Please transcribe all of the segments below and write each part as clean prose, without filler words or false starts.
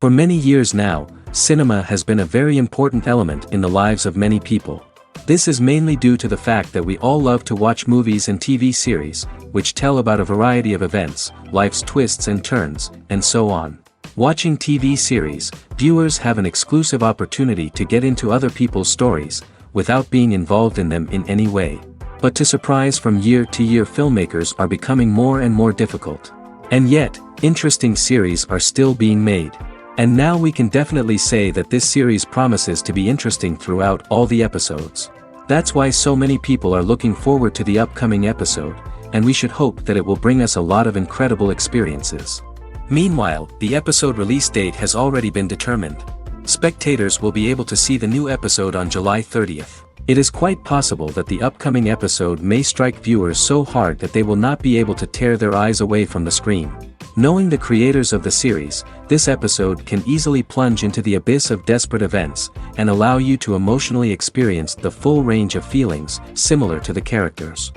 For many years now, cinema has been a very important element in the lives of many people. This is mainly due to the fact that we all love to watch movies and TV series, which tell about a variety of events, life's twists and turns, and so on. Watching TV series, viewers have an exclusive opportunity to get into other people's stories, without being involved in them in any way. But to surprise from year to year, filmmakers are becoming more and more difficult. And yet, interesting series are still being made. And now we can definitely say that this series promises to be interesting throughout all the episodes. That's why so many people are looking forward to the upcoming episode, and we should hope that it will bring us a lot of incredible experiences. Meanwhile, the episode release date has already been determined. Spectators will be able to see the new episode on July 30th. It is quite possible that the upcoming episode may strike viewers so hard that they will not be able to tear their eyes away from the screen. Knowing the creators of the series, this episode can easily plunge into the abyss of desperate events, and allow you to emotionally experience the full range of feelings, similar to the characters.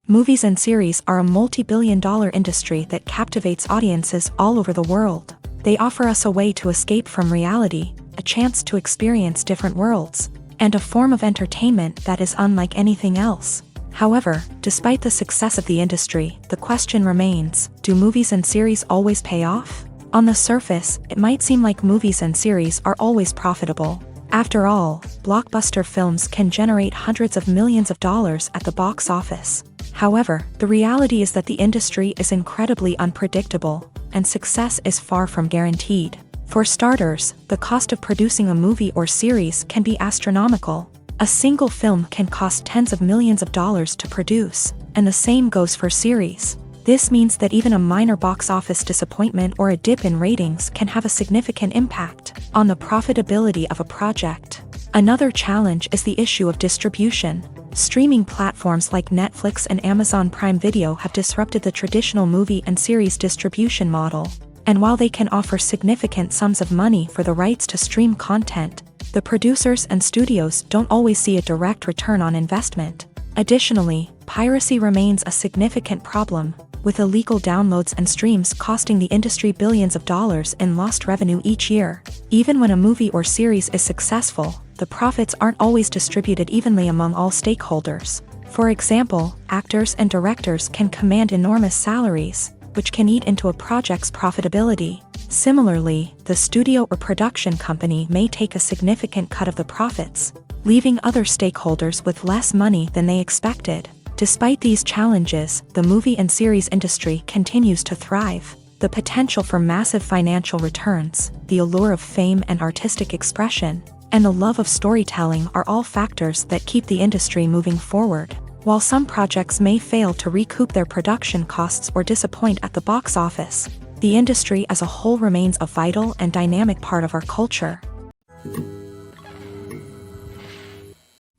Movies and series are a multi-billion-dollar industry that captivates audiences all over the world. They offer us a way to escape from reality, a chance to experience different worlds, and a form of entertainment that is unlike anything else. However, despite the success of the industry, the question remains, do movies and series always pay off? On the surface, it might seem like movies and series are always profitable. After all, blockbuster films can generate hundreds of millions of dollars at the box office. However, the reality is that the industry is incredibly unpredictable, and success is far from guaranteed. For starters, the cost of producing a movie or series can be astronomical. A single film can cost tens of millions of dollars to produce, and the same goes for series. This means that even a minor box office disappointment or a dip in ratings can have a significant impact on the profitability of a project. Another challenge is the issue of distribution. Streaming platforms like Netflix and Amazon Prime Video have disrupted the traditional movie and series distribution model. And while they can offer significant sums of money for the rights to stream content, the producers and studios don't always see a direct return on investment. Additionally, piracy remains a significant problem, with illegal downloads and streams costing the industry billions of dollars in lost revenue each year. Even when a movie or series is successful, the profits aren't always distributed evenly among all stakeholders. For example, actors and directors can command enormous salaries, which can eat into a project's profitability. Similarly, the studio or production company may take a significant cut of the profits, leaving other stakeholders with less money than they expected. Despite these challenges, the movie and series industry continues to thrive. The potential for massive financial returns, the allure of fame and artistic expression, and the love of storytelling are all factors that keep the industry moving forward. While some projects may fail to recoup their production costs or disappoint at the box office, the industry as a whole remains a vital and dynamic part of our culture.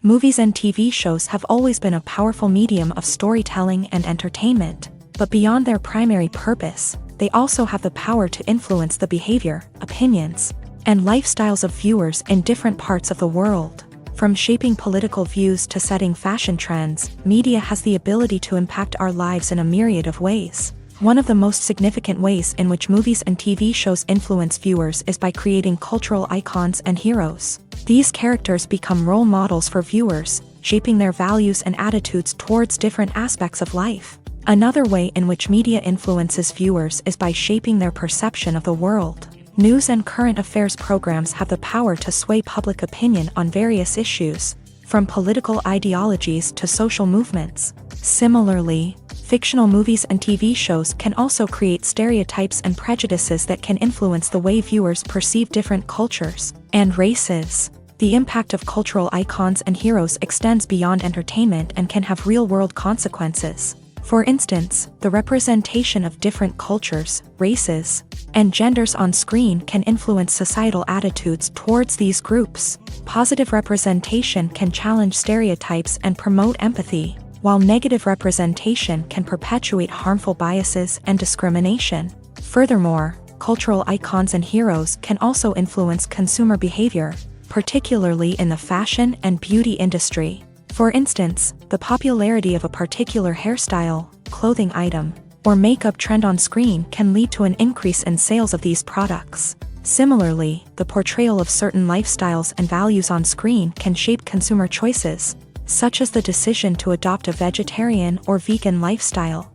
Movies and TV shows have always been a powerful medium of storytelling and entertainment, but beyond their primary purpose, they also have the power to influence the behavior, opinions, and lifestyles of viewers in different parts of the world. From shaping political views to setting fashion trends, media has the ability to impact our lives in a myriad of ways. One of the most significant ways in which movies and TV shows influence viewers is by creating cultural icons and heroes. These characters become role models for viewers, shaping their values and attitudes towards different aspects of life. Another way in which media influences viewers is by shaping their perception of the world. News and current affairs programs have the power to sway public opinion on various issues, from political ideologies to social movements. Similarly, fictional movies and TV shows can also create stereotypes and prejudices that can influence the way viewers perceive different cultures and races. The impact of cultural icons and heroes extends beyond entertainment and can have real-world consequences. For instance, the representation of different cultures, races, and genders on screen can influence societal attitudes towards these groups. Positive representation can challenge stereotypes and promote empathy, while negative representation can perpetuate harmful biases and discrimination. Furthermore, cultural icons and heroes can also influence consumer behavior, particularly in the fashion and beauty industry. For instance, the popularity of a particular hairstyle, clothing item, or makeup trend on screen can lead to an increase in sales of these products. Similarly, the portrayal of certain lifestyles and values on screen can shape consumer choices, such as the decision to adopt a vegetarian or vegan lifestyle.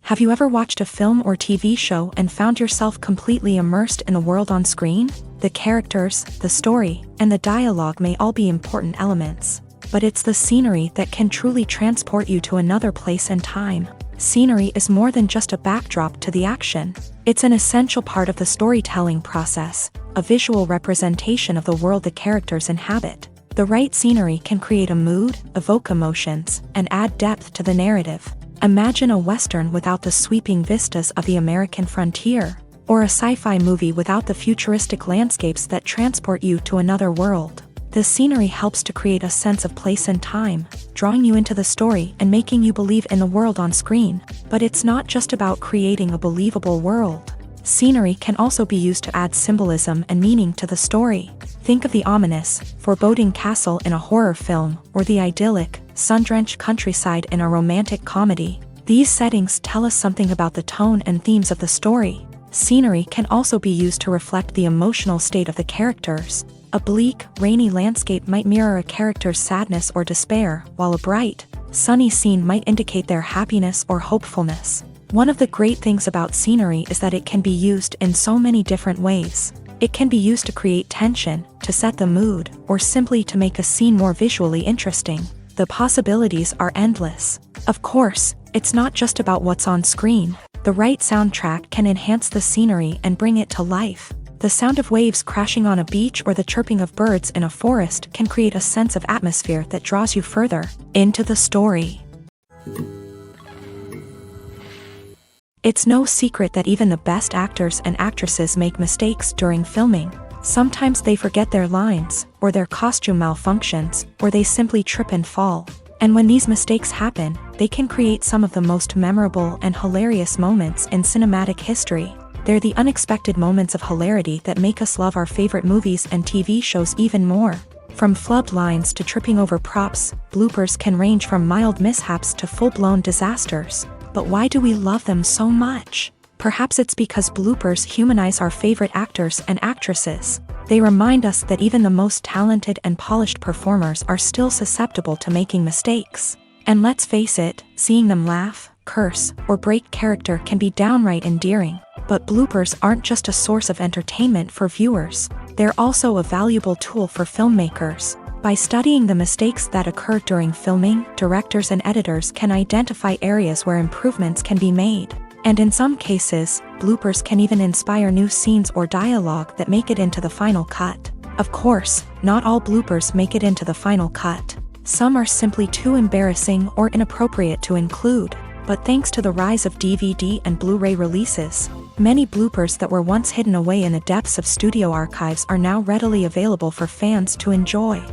Have you ever watched a film or TV show and found yourself completely immersed in the world on screen? The characters, the story, and the dialogue may all be important elements, but it's the scenery that can truly transport you to another place and time. Scenery is more than just a backdrop to the action. It's an essential part of the storytelling process, a visual representation of the world the characters inhabit. The right scenery can create a mood, evoke emotions, and add depth to the narrative. Imagine a Western without the sweeping vistas of the American frontier, or a sci-fi movie without the futuristic landscapes that transport you to another world. The scenery helps to create a sense of place and time, drawing you into the story and making you believe in the world on screen. But it's not just about creating a believable world. Scenery can also be used to add symbolism and meaning to the story. Think of the ominous, foreboding castle in a horror film, or the idyllic, sun-drenched countryside in a romantic comedy. These settings tell us something about the tone and themes of the story. Scenery can also be used to reflect the emotional state of the characters. A bleak, rainy landscape might mirror a character's sadness or despair, while a bright, sunny scene might indicate their happiness or hopefulness. One of the great things about scenery is that it can be used in so many different ways. It can be used to create tension, to set the mood, or simply to make a scene more visually interesting. The possibilities are endless. Of course, it's not just about what's on screen. The right soundtrack can enhance the scenery and bring it to life. The sound of waves crashing on a beach or the chirping of birds in a forest can create a sense of atmosphere that draws you further into the story. It's no secret that even the best actors and actresses make mistakes during filming. Sometimes they forget their lines, or their costume malfunctions, or they simply trip and fall. And when these mistakes happen, they can create some of the most memorable and hilarious moments in cinematic history. They're the unexpected moments of hilarity that make us love our favorite movies and TV shows even more. From flubbed lines to tripping over props, bloopers can range from mild mishaps to full-blown disasters. But why do we love them so much? Perhaps it's because bloopers humanize our favorite actors and actresses. They remind us that even the most talented and polished performers are still susceptible to making mistakes. And let's face it, seeing them laugh, curse, or break character can be downright endearing. But bloopers aren't just a source of entertainment for viewers. They're also a valuable tool for filmmakers. By studying the mistakes that occur during filming, directors and editors can identify areas where improvements can be made. And in some cases, bloopers can even inspire new scenes or dialogue that make it into the final cut. Of course, not all bloopers make it into the final cut. Some are simply too embarrassing or inappropriate to include. But thanks to the rise of DVD and Blu-ray releases, many bloopers that were once hidden away in the depths of studio archives are now readily available for fans to enjoy.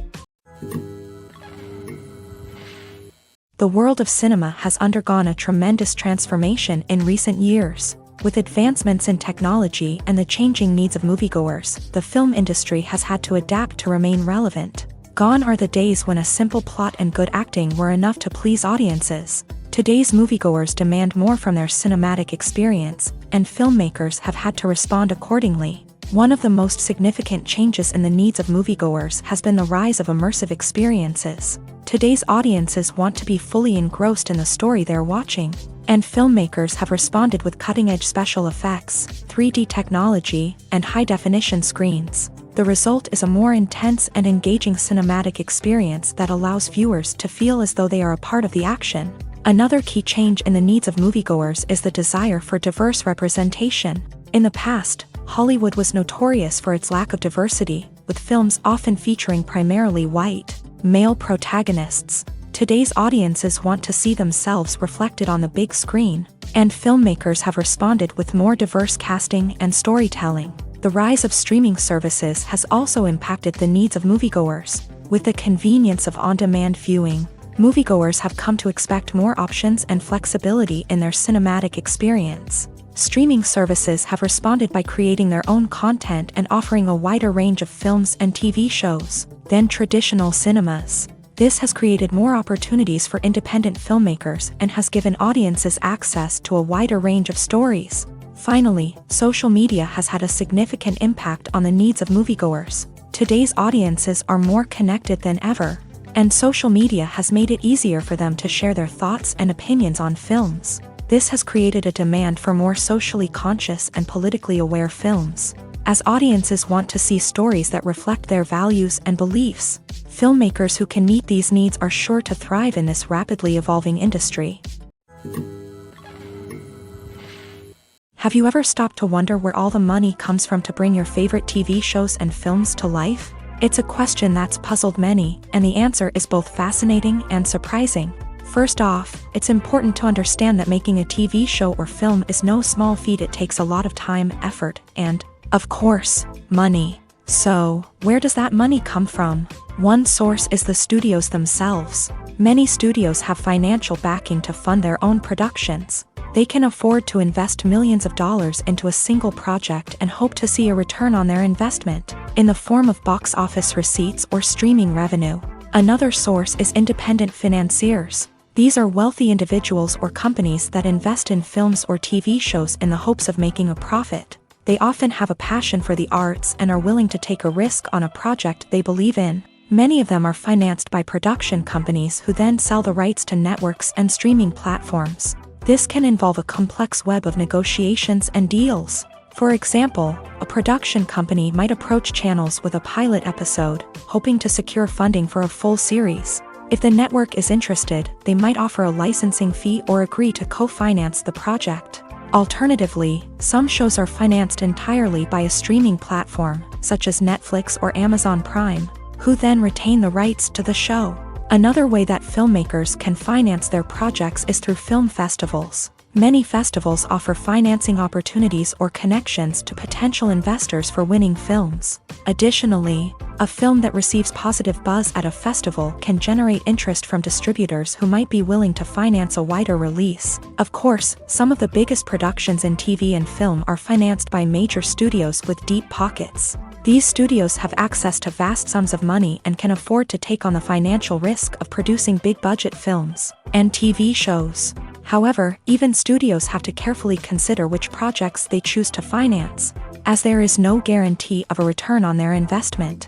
The world of cinema has undergone a tremendous transformation in recent years. With advancements in technology and the changing needs of moviegoers, the film industry has had to adapt to remain relevant. Gone are the days when a simple plot and good acting were enough to please audiences. Today's moviegoers demand more from their cinematic experience, and filmmakers have had to respond accordingly. One of the most significant changes in the needs of moviegoers has been the rise of immersive experiences. Today's audiences want to be fully engrossed in the story they're watching, and filmmakers have responded with cutting-edge special effects, 3D technology, and high-definition screens. The result is a more intense and engaging cinematic experience that allows viewers to feel as though they are a part of the action. Another key change in the needs of moviegoers is the desire for diverse representation. In the past, Hollywood was notorious for its lack of diversity, with films often featuring primarily white, male protagonists. Today's audiences want to see themselves reflected on the big screen, and filmmakers have responded with more diverse casting and storytelling. The rise of streaming services has also impacted the needs of moviegoers. With the convenience of on-demand viewing, moviegoers have come to expect more options and flexibility in their cinematic experience. Streaming services have responded by creating their own content and offering a wider range of films and TV shows than traditional cinemas. This has created more opportunities for independent filmmakers and has given audiences access to a wider range of stories. Finally, social media has had a significant impact on the needs of moviegoers. Today's audiences are more connected than ever, and social media has made it easier for them to share their thoughts and opinions on films. This has created a demand for more socially conscious and politically aware films. As audiences want to see stories that reflect their values and beliefs, filmmakers who can meet these needs are sure to thrive in this rapidly evolving industry. Have you ever stopped to wonder where all the money comes from to bring your favorite TV shows and films to life? It's a question that's puzzled many, and the answer is both fascinating and surprising. First off, it's important to understand that making a TV show or film is no small feat. It takes a lot of time, effort, and, of course, money. So, where does that money come from? One source is the studios themselves. Many studios have financial backing to fund their own productions. They can afford to invest millions of dollars into a single project and hope to see a return on their investment, in the form of box office receipts or streaming revenue. Another source is independent financiers. These are wealthy individuals or companies that invest in films or TV shows in the hopes of making a profit. They often have a passion for the arts and are willing to take a risk on a project they believe in. Many of them are financed by production companies who then sell the rights to networks and streaming platforms. This can involve a complex web of negotiations and deals. For example, a production company might approach channels with a pilot episode, hoping to secure funding for a full series. If the network is interested, they might offer a licensing fee or agree to co-finance the project. Alternatively, some shows are financed entirely by a streaming platform, such as Netflix or Amazon Prime, who then retain the rights to the show. Another way that filmmakers can finance their projects is through film festivals. Many festivals offer financing opportunities or connections to potential investors for winning films. Additionally, a film that receives positive buzz at a festival can generate interest from distributors who might be willing to finance a wider release. Of course, some of the biggest productions in TV and film are financed by major studios with deep pockets. These studios have access to vast sums of money and can afford to take on the financial risk of producing big-budget films and TV shows. However, even studios have to carefully consider which projects they choose to finance, as there is no guarantee of a return on their investment.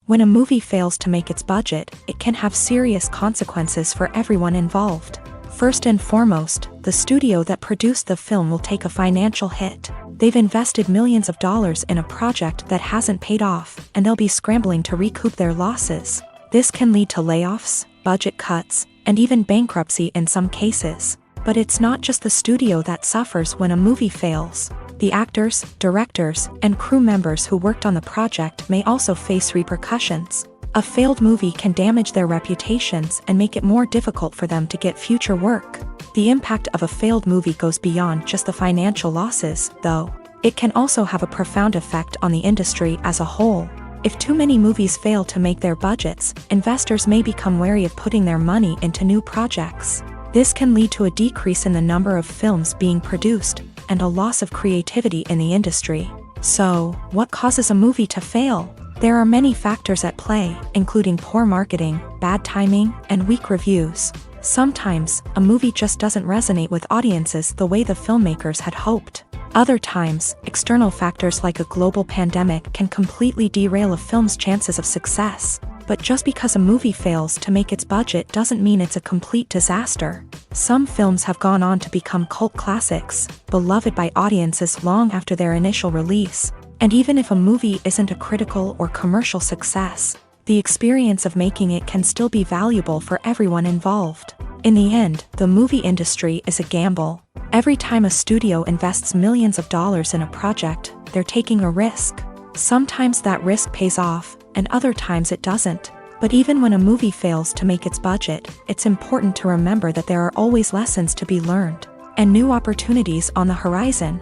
When a movie fails to make its budget, it can have serious consequences for everyone involved. First and foremost, the studio that produced the film will take a financial hit. They've invested millions of dollars in a project that hasn't paid off, and they'll be scrambling to recoup their losses. This can lead to layoffs, budget cuts, and even bankruptcy in some cases. But it's not just the studio that suffers when a movie fails. The actors, directors, and crew members who worked on the project may also face repercussions. A failed movie can damage their reputations and make it more difficult for them to get future work. The impact of a failed movie goes beyond just the financial losses, though. It can also have a profound effect on the industry as a whole. If too many movies fail to make their budgets, investors may become wary of putting their money into new projects. This can lead to a decrease in the number of films being produced, and a loss of creativity in the industry. So, what causes a movie to fail? There are many factors at play, including poor marketing, bad timing, and weak reviews. Sometimes, a movie just doesn't resonate with audiences the way the filmmakers had hoped. Other times, external factors like a global pandemic can completely derail a film's chances of success. But just because a movie fails to make its budget doesn't mean it's a complete disaster. Some films have gone on to become cult classics, beloved by audiences long after their initial release. And even if a movie isn't a critical or commercial success, the experience of making it can still be valuable for everyone involved. In the end, the movie industry is a gamble. Every time a studio invests millions of dollars in a project, they're taking a risk. Sometimes that risk pays off, and other times it doesn't. But even when a movie fails to make its budget, it's important to remember that there are always lessons to be learned, and new opportunities on the horizon.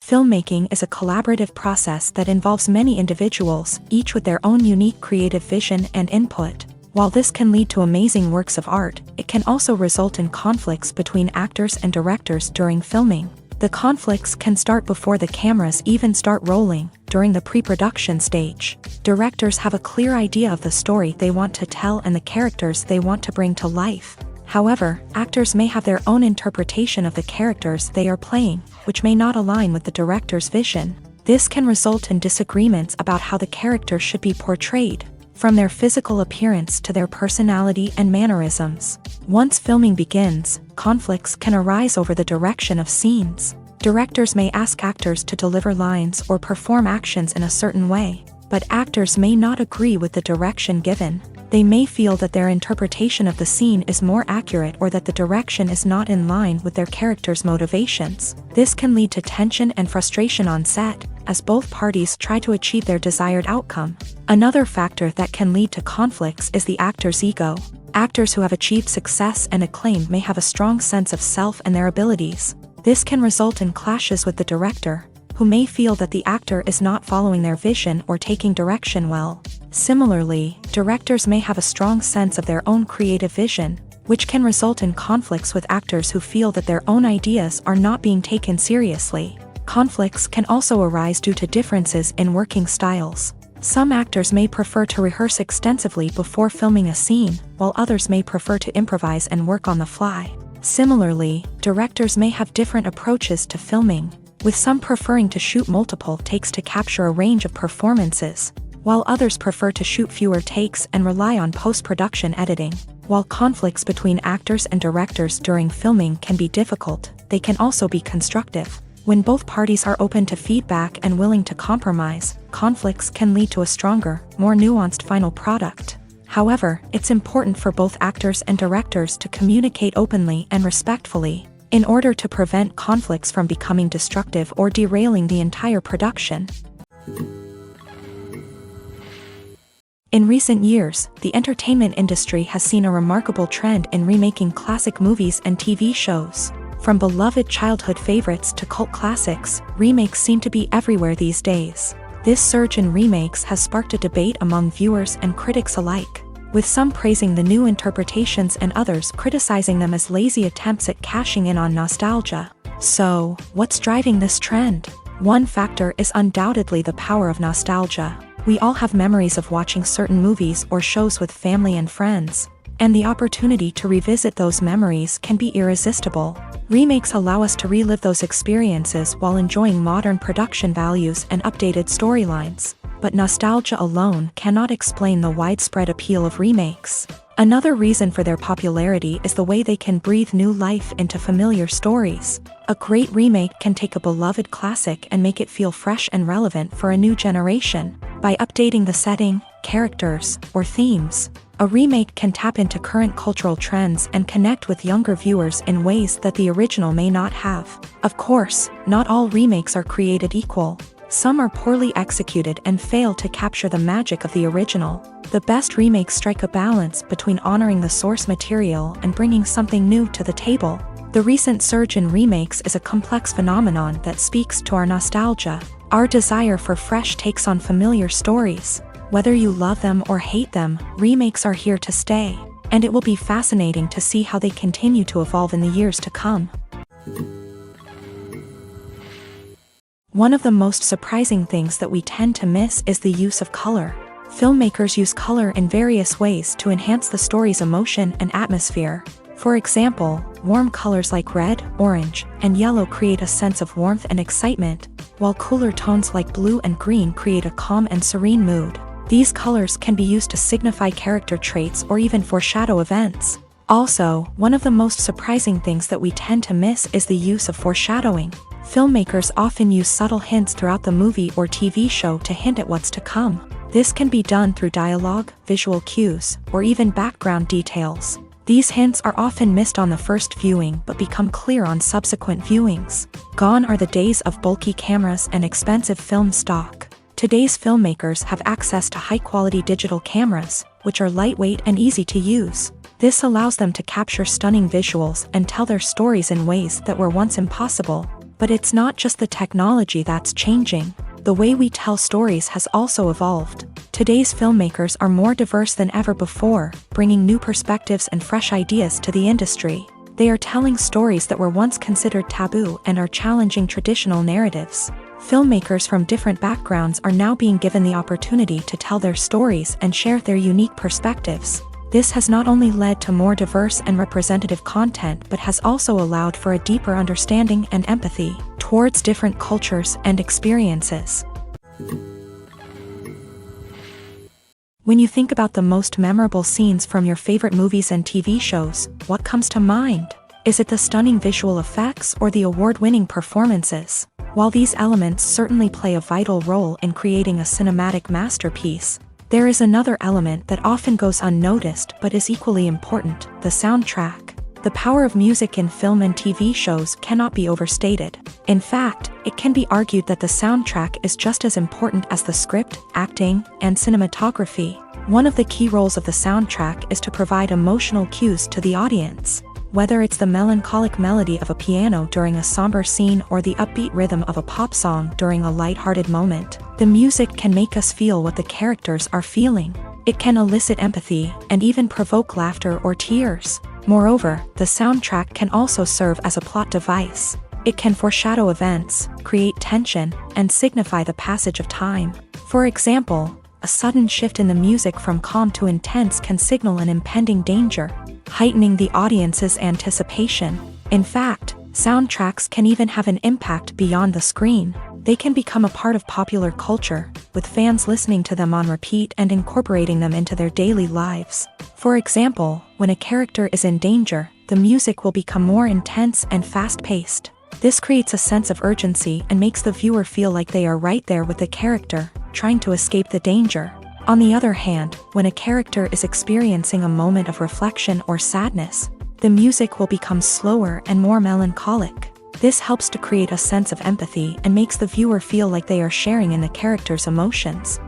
Filmmaking is a collaborative process that involves many individuals, each with their own unique creative vision and input. While this can lead to amazing works of art, it can also result in conflicts between actors and directors during filming. The conflicts can start before the cameras even start rolling, during the pre-production stage. Directors have a clear idea of the story they want to tell and the characters they want to bring to life. However, actors may have their own interpretation of the characters they are playing, which may not align with the director's vision. This can result in disagreements about how the character should be portrayed, from their physical appearance to their personality and mannerisms. Once filming begins, conflicts can arise over the direction of scenes. Directors may ask actors to deliver lines or perform actions in a certain way, but actors may not agree with the direction given. They may feel that their interpretation of the scene is more accurate or that the direction is not in line with their character's motivations. This can lead to tension and frustration on set, as both parties try to achieve their desired outcome. Another factor that can lead to conflicts is the actor's ego. Actors who have achieved success and acclaim may have a strong sense of self and their abilities. This can result in clashes with the director, who may feel that the actor is not following their vision or taking direction well. Similarly, directors may have a strong sense of their own creative vision, which can result in conflicts with actors who feel that their own ideas are not being taken seriously. Conflicts can also arise due to differences in working styles. Some actors may prefer to rehearse extensively before filming a scene, while others may prefer to improvise and work on the fly. Similarly, directors may have different approaches to filming, with some preferring to shoot multiple takes to capture a range of performances, while others prefer to shoot fewer takes and rely on post-production editing. While conflicts between actors and directors during filming can be difficult, they can also be constructive. When both parties are open to feedback and willing to compromise, conflicts can lead to a stronger, more nuanced final product. However, it's important for both actors and directors to communicate openly and respectfully, in order to prevent conflicts from becoming destructive or derailing the entire production. In recent years, the entertainment industry has seen a remarkable trend in remaking classic movies and TV shows. From beloved childhood favorites to cult classics, remakes seem to be everywhere these days. This surge in remakes has sparked a debate among viewers and critics alike, with some praising the new interpretations and others criticizing them as lazy attempts at cashing in on nostalgia. So, what's driving this trend? One factor is undoubtedly the power of nostalgia. We all have memories of watching certain movies or shows with family and friends, and the opportunity to revisit those memories can be irresistible. Remakes allow us to relive those experiences while enjoying modern production values and updated storylines, but nostalgia alone cannot explain the widespread appeal of remakes. Another reason for their popularity is the way they can breathe new life into familiar stories. A great remake can take a beloved classic and make it feel fresh and relevant for a new generation. By updating the setting, characters, or themes, a remake can tap into current cultural trends and connect with younger viewers in ways that the original may not have. Of course, not all remakes are created equal. Some are poorly executed and fail to capture the magic of the original. The best remakes strike a balance between honoring the source material and bringing something new to the table. The recent surge in remakes is a complex phenomenon that speaks to our nostalgia, our desire for fresh takes on familiar stories. Whether you love them or hate them, remakes are here to stay, and it will be fascinating to see how they continue to evolve in the years to come. One of the most surprising things that we tend to miss is the use of color. Filmmakers use color in various ways to enhance the story's emotion and atmosphere. For example, warm colors like red, orange, and yellow create a sense of warmth and excitement, while cooler tones like blue and green create a calm and serene mood. These colors can be used to signify character traits or even foreshadow events. Also, one of the most surprising things that we tend to miss is the use of foreshadowing. Filmmakers often use subtle hints throughout the movie or TV show to hint at what's to come. This can be done through dialogue, visual cues, or even background details. These hints are often missed on the first viewing but become clear on subsequent viewings. Gone are the days of bulky cameras and expensive film stock. Today's filmmakers have access to high-quality digital cameras, which are lightweight and easy to use. This allows them to capture stunning visuals and tell their stories in ways that were once impossible. But it's not just the technology that's changing. The way we tell stories has also evolved. Today's filmmakers are more diverse than ever before, bringing new perspectives and fresh ideas to the industry. They are telling stories that were once considered taboo and are challenging traditional narratives. Filmmakers from different backgrounds are now being given the opportunity to tell their stories and share their unique perspectives. This has not only led to more diverse and representative content but has also allowed for a deeper understanding and empathy towards different cultures and experiences. When you think about the most memorable scenes from your favorite movies and TV shows, what comes to mind? Is it the stunning visual effects or the award-winning performances? While these elements certainly play a vital role in creating a cinematic masterpiece, there is another element that often goes unnoticed but is equally important: the soundtrack. The power of music in film and TV shows cannot be overstated. In fact, it can be argued that the soundtrack is just as important as the script, acting, and cinematography. One of the key roles of the soundtrack is to provide emotional cues to the audience. Whether it's the melancholic melody of a piano during a somber scene or the upbeat rhythm of a pop song during a lighthearted moment, the music can make us feel what the characters are feeling. It can elicit empathy and even provoke laughter or tears. Moreover, the soundtrack can also serve as a plot device. It can foreshadow events, create tension, and signify the passage of time. For example, a sudden shift in the music from calm to intense can signal an impending danger, heightening the audience's anticipation. In fact, soundtracks can even have an impact beyond the screen. They can become a part of popular culture, with fans listening to them on repeat and incorporating them into their daily lives. For example, when a character is in danger, the music will become more intense and fast-paced. This creates a sense of urgency and makes the viewer feel like they are right there with the character, trying to escape the danger. On the other hand, when a character is experiencing a moment of reflection or sadness, the music will become slower and more melancholic. This helps to create a sense of empathy and makes the viewer feel like they are sharing in the character's emotions.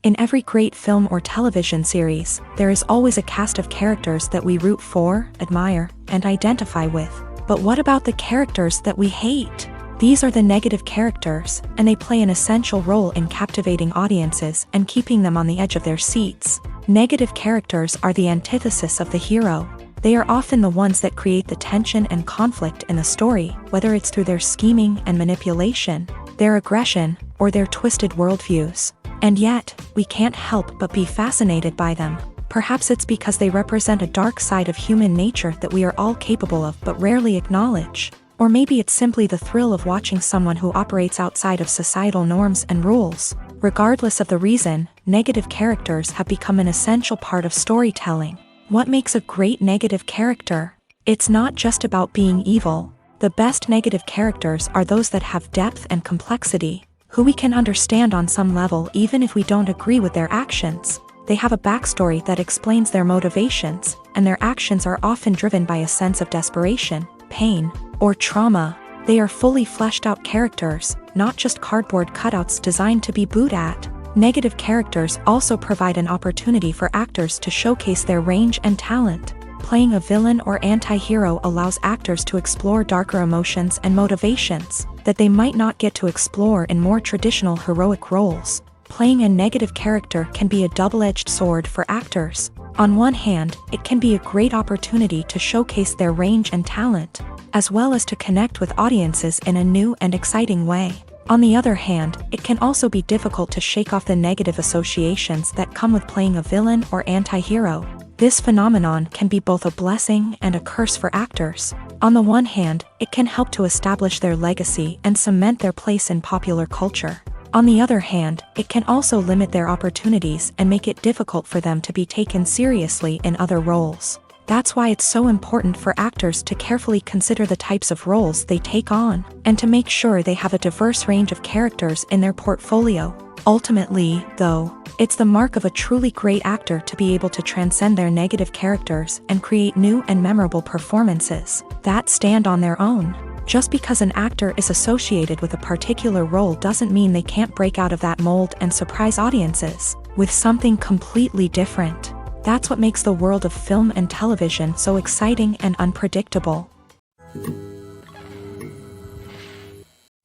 In every great film or television series, there is always a cast of characters that we root for, admire, and identify with. But what about the characters that we hate? These are the negative characters, and they play an essential role in captivating audiences and keeping them on the edge of their seats. Negative characters are the antithesis of the hero. They are often the ones that create the tension and conflict in the story, whether it's through their scheming and manipulation, their aggression, or their twisted worldviews. And yet, we can't help but be fascinated by them. Perhaps it's because they represent a dark side of human nature that we are all capable of but rarely acknowledge. Or maybe it's simply the thrill of watching someone who operates outside of societal norms and rules. Regardless of the reason, negative characters have become an essential part of storytelling. What makes a great negative character? It's not just about being evil. The best negative characters are those that have depth and complexity, who we can understand on some level even if we don't agree with their actions. They have a backstory that explains their motivations, and their actions are often driven by a sense of desperation, pain, or trauma. They are fully fleshed out characters, not just cardboard cutouts designed to be booed at. Negative characters also provide an opportunity for actors to showcase their range and talent. Playing a villain or anti-hero allows actors to explore darker emotions and motivations that they might not get to explore in more traditional heroic roles. Playing a negative character can be a double-edged sword for actors. On one hand, it can be a great opportunity to showcase their range and talent, as well as to connect with audiences in a new and exciting way. On the other hand, it can also be difficult to shake off the negative associations that come with playing a villain or anti-hero. This phenomenon can be both a blessing and a curse for actors. On the one hand, it can help to establish their legacy and cement their place in popular culture. On the other hand, it can also limit their opportunities and make it difficult for them to be taken seriously in other roles. That's why it's so important for actors to carefully consider the types of roles they take on, and to make sure they have a diverse range of characters in their portfolio. Ultimately, though, it's the mark of a truly great actor to be able to transcend their negative characters and create new and memorable performances that stand on their own. Just because an actor is associated with a particular role doesn't mean they can't break out of that mold and surprise audiences with something completely different. That's what makes the world of film and television so exciting and unpredictable.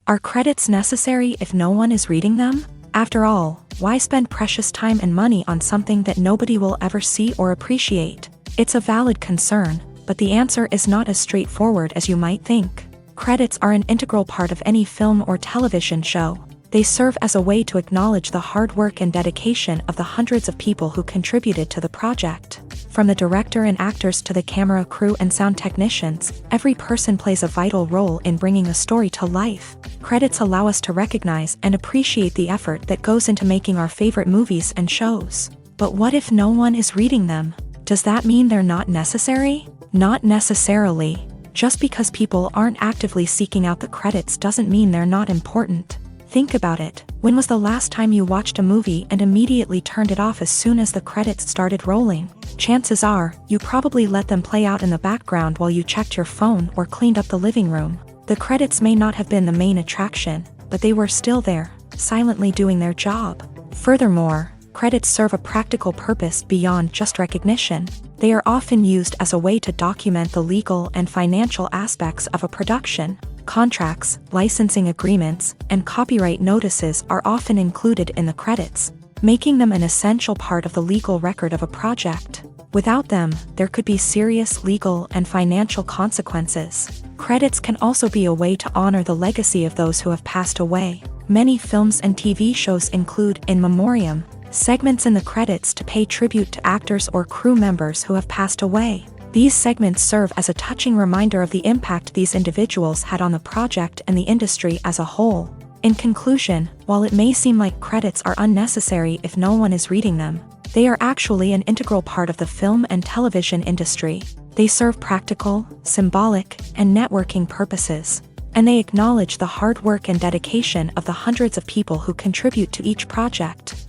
Are credits necessary if no one is reading them? After all, why spend precious time and money on something that nobody will ever see or appreciate? It's a valid concern, but the answer is not as straightforward as you might think. Credits are an integral part of any film or television show. They serve as a way to acknowledge the hard work and dedication of the hundreds of people who contributed to the project. From the director and actors to the camera crew and sound technicians, every person plays a vital role in bringing a story to life. Credits allow us to recognize and appreciate the effort that goes into making our favorite movies and shows. But what if no one is reading them? Does that mean they're not necessary? Not necessarily. Just because people aren't actively seeking out the credits doesn't mean they're not important. Think about it. When was the last time you watched a movie and immediately turned it off as soon as the credits started rolling? Chances are, you probably let them play out in the background while you checked your phone or cleaned up the living room. The credits may not have been the main attraction, but they were still there, silently doing their job. Furthermore, credits serve a practical purpose beyond just recognition. They are often used as a way to document the legal and financial aspects of a production. Contracts, licensing agreements, and copyright notices are often included in the credits, making them an essential part of the legal record of a project. Without them, there could be serious legal and financial consequences. Credits can also be a way to honor the legacy of those who have passed away. Many films and TV shows include in memoriam segments in the credits to pay tribute to actors or crew members who have passed away. These segments serve as a touching reminder of the impact these individuals had on the project and the industry as a whole. In conclusion, while it may seem like credits are unnecessary if no one is reading them, they are actually an integral part of the film and television industry. They serve practical, symbolic, and networking purposes, and they acknowledge the hard work and dedication of the hundreds of people who contribute to each project.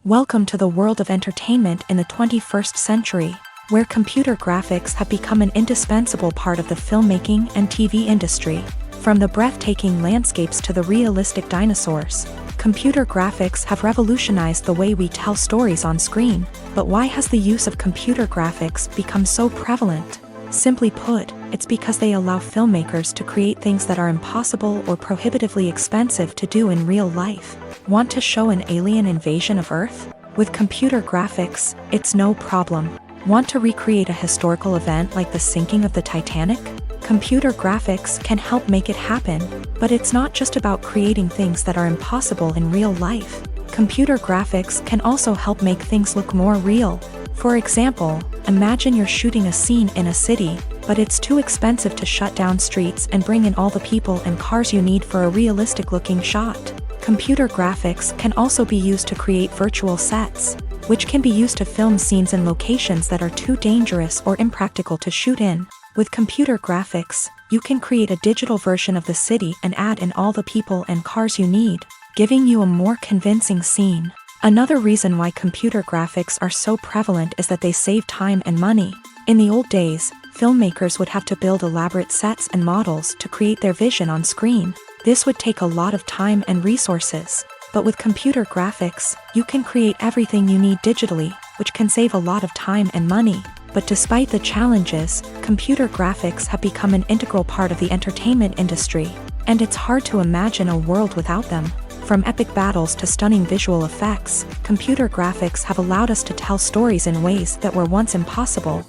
Welcome to the world of entertainment in the 21st century, where computer graphics have become an indispensable part of the filmmaking and TV industry. From the breathtaking landscapes to the realistic dinosaurs, computer graphics have revolutionized the way we tell stories on screen. But why has the use of computer graphics become so prevalent? Simply put, it's because they allow filmmakers to create things that are impossible or prohibitively expensive to do in real life. Want to show an alien invasion of Earth? With computer graphics, it's no problem. Want to recreate a historical event like the sinking of the Titanic? Computer graphics can help make it happen, but it's not just about creating things that are impossible in real life. Computer graphics can also help make things look more real. For example, imagine you're shooting a scene in a city, but it's too expensive to shut down streets and bring in all the people and cars you need for a realistic-looking shot. Computer graphics can also be used to create virtual sets, which can be used to film scenes in locations that are too dangerous or impractical to shoot in. With computer graphics, you can create a digital version of the city and add in all the people and cars you need, giving you a more convincing scene. Another reason why computer graphics are so prevalent is that they save time and money. In the old days, filmmakers would have to build elaborate sets and models to create their vision on screen. This would take a lot of time and resources. But with computer graphics, you can create everything you need digitally, which can save a lot of time and money. But despite the challenges, computer graphics have become an integral part of the entertainment industry, and it's hard to imagine a world without them. From epic battles to stunning visual effects, computer graphics have allowed us to tell stories in ways that were once impossible.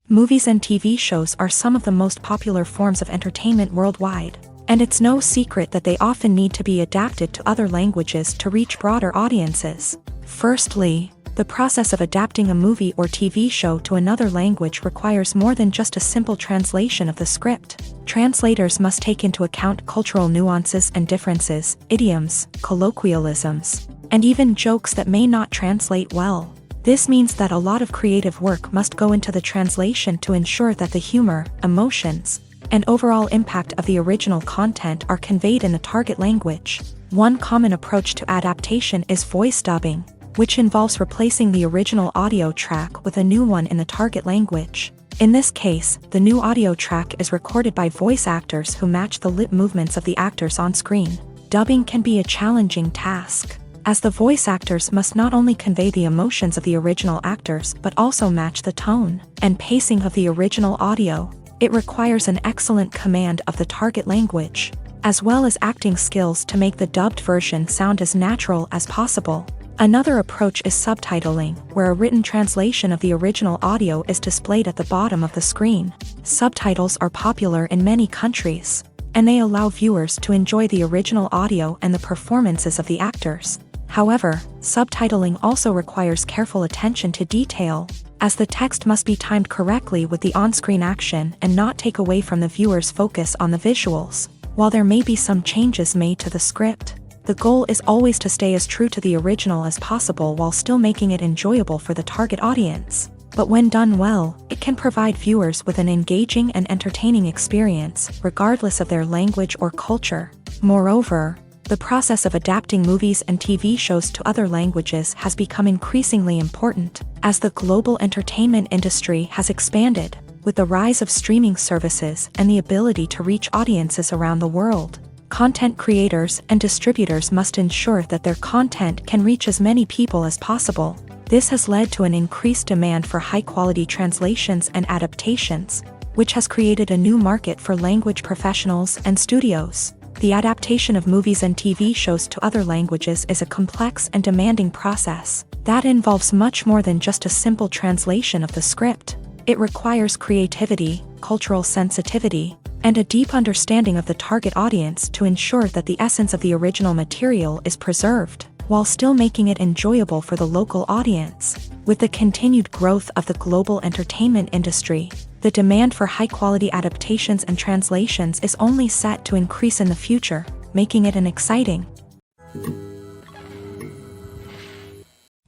Movies and TV shows are some of the most popular forms of entertainment worldwide, and it's no secret that they often need to be adapted to other languages to reach broader audiences. Firstly, the process of adapting a movie or TV show to another language requires more than just a simple translation of the script. Translators must take into account cultural nuances and differences, idioms, colloquialisms, and even jokes that may not translate well. This means that a lot of creative work must go into the translation to ensure that the humor, emotions, and overall impact of the original content are conveyed in the target language. One common approach to adaptation is voice dubbing, which involves replacing the original audio track with a new one in the target language. In this case, the new audio track is recorded by voice actors who match the lip movements of the actors on screen. Dubbing can be a challenging task, as the voice actors must not only convey the emotions of the original actors but also match the tone and pacing of the original audio. It requires an excellent command of the target language. as well as acting skills to make the dubbed version sound as natural as possible. Another approach is subtitling, where a written translation of the original audio is displayed at the bottom of the screen. Subtitles are popular in many countries, and they allow viewers to enjoy the original audio and the performances of the actors. However, subtitling also requires careful attention to detail, as the text must be timed correctly with the on-screen action and not take away from the viewer's focus on the visuals. While there may be some changes made to the script, the goal is always to stay as true to the original as possible while still making it enjoyable for the target audience. But when done well, it can provide viewers with an engaging and entertaining experience, regardless of their language or culture. Moreover, the process of adapting movies and TV shows to other languages has become increasingly important, as the global entertainment industry has expanded, with the rise of streaming services and the ability to reach audiences around the world. Content creators and distributors must ensure that their content can reach as many people as possible. This has led to an increased demand for high-quality translations and adaptations, which has created a new market for language professionals and studios. The adaptation of movies and TV shows to other languages is a complex and demanding process that involves much more than just a simple translation of the script. It requires creativity, cultural sensitivity, and a deep understanding of the target audience to ensure that the essence of the original material is preserved, while still making it enjoyable for the local audience. With the continued growth of the global entertainment industry, the demand for high-quality adaptations and translations is only set to increase in the future, making it an exciting.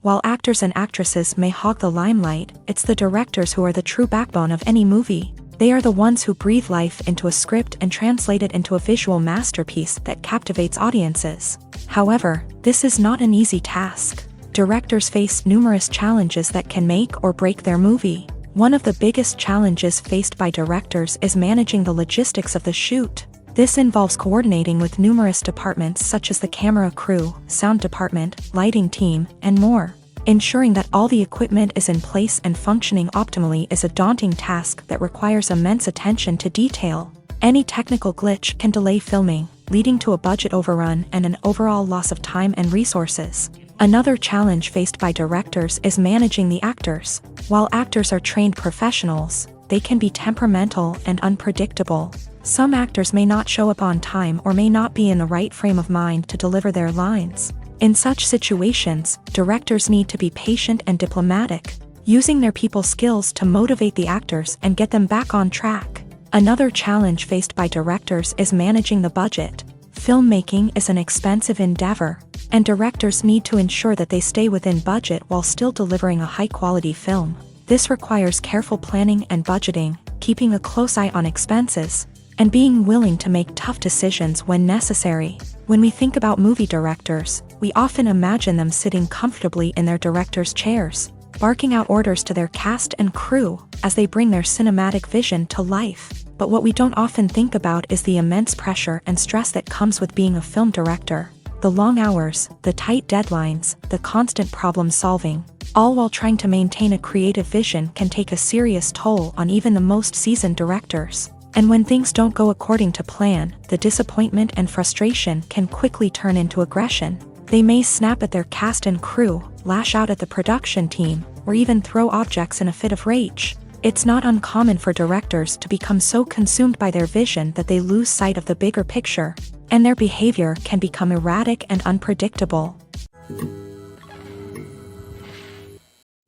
While actors and actresses may hog the limelight, it's the directors who are the true backbone of any movie. They are the ones who breathe life into a script and translate it into a visual masterpiece that captivates audiences. However, this is not an easy task. Directors face numerous challenges that can make or break their movie. One of the biggest challenges faced by directors is managing the logistics of the shoot. This involves coordinating with numerous departments such as the camera crew, sound department, lighting team, and more. Ensuring that all the equipment is in place and functioning optimally is a daunting task that requires immense attention to detail. Any technical glitch can delay filming, leading to a budget overrun and an overall loss of time and resources. Another challenge faced by directors is managing the actors. While actors are trained professionals, they can be temperamental and unpredictable. Some actors may not show up on time or may not be in the right frame of mind to deliver their lines. In such situations, directors need to be patient and diplomatic, using their people skills to motivate the actors and get them back on track. Another challenge faced by directors is managing the budget. Filmmaking is an expensive endeavor, and directors need to ensure that they stay within budget while still delivering a high-quality film. This requires careful planning and budgeting, keeping a close eye on expenses, and being willing to make tough decisions when necessary. When we think about movie directors, we often imagine them sitting comfortably in their director's chairs, barking out orders to their cast and crew as they bring their cinematic vision to life. But what we don't often think about is the immense pressure and stress that comes with being a film director. The long hours, the tight deadlines, the constant problem solving, all while trying to maintain a creative vision can take a serious toll on even the most seasoned directors. And when things don't go according to plan, the disappointment and frustration can quickly turn into aggression. They may snap at their cast and crew, lash out at the production team, or even throw objects in a fit of rage. It's not uncommon for directors to become so consumed by their vision that they lose sight of the bigger picture, and their behavior can become erratic and unpredictable.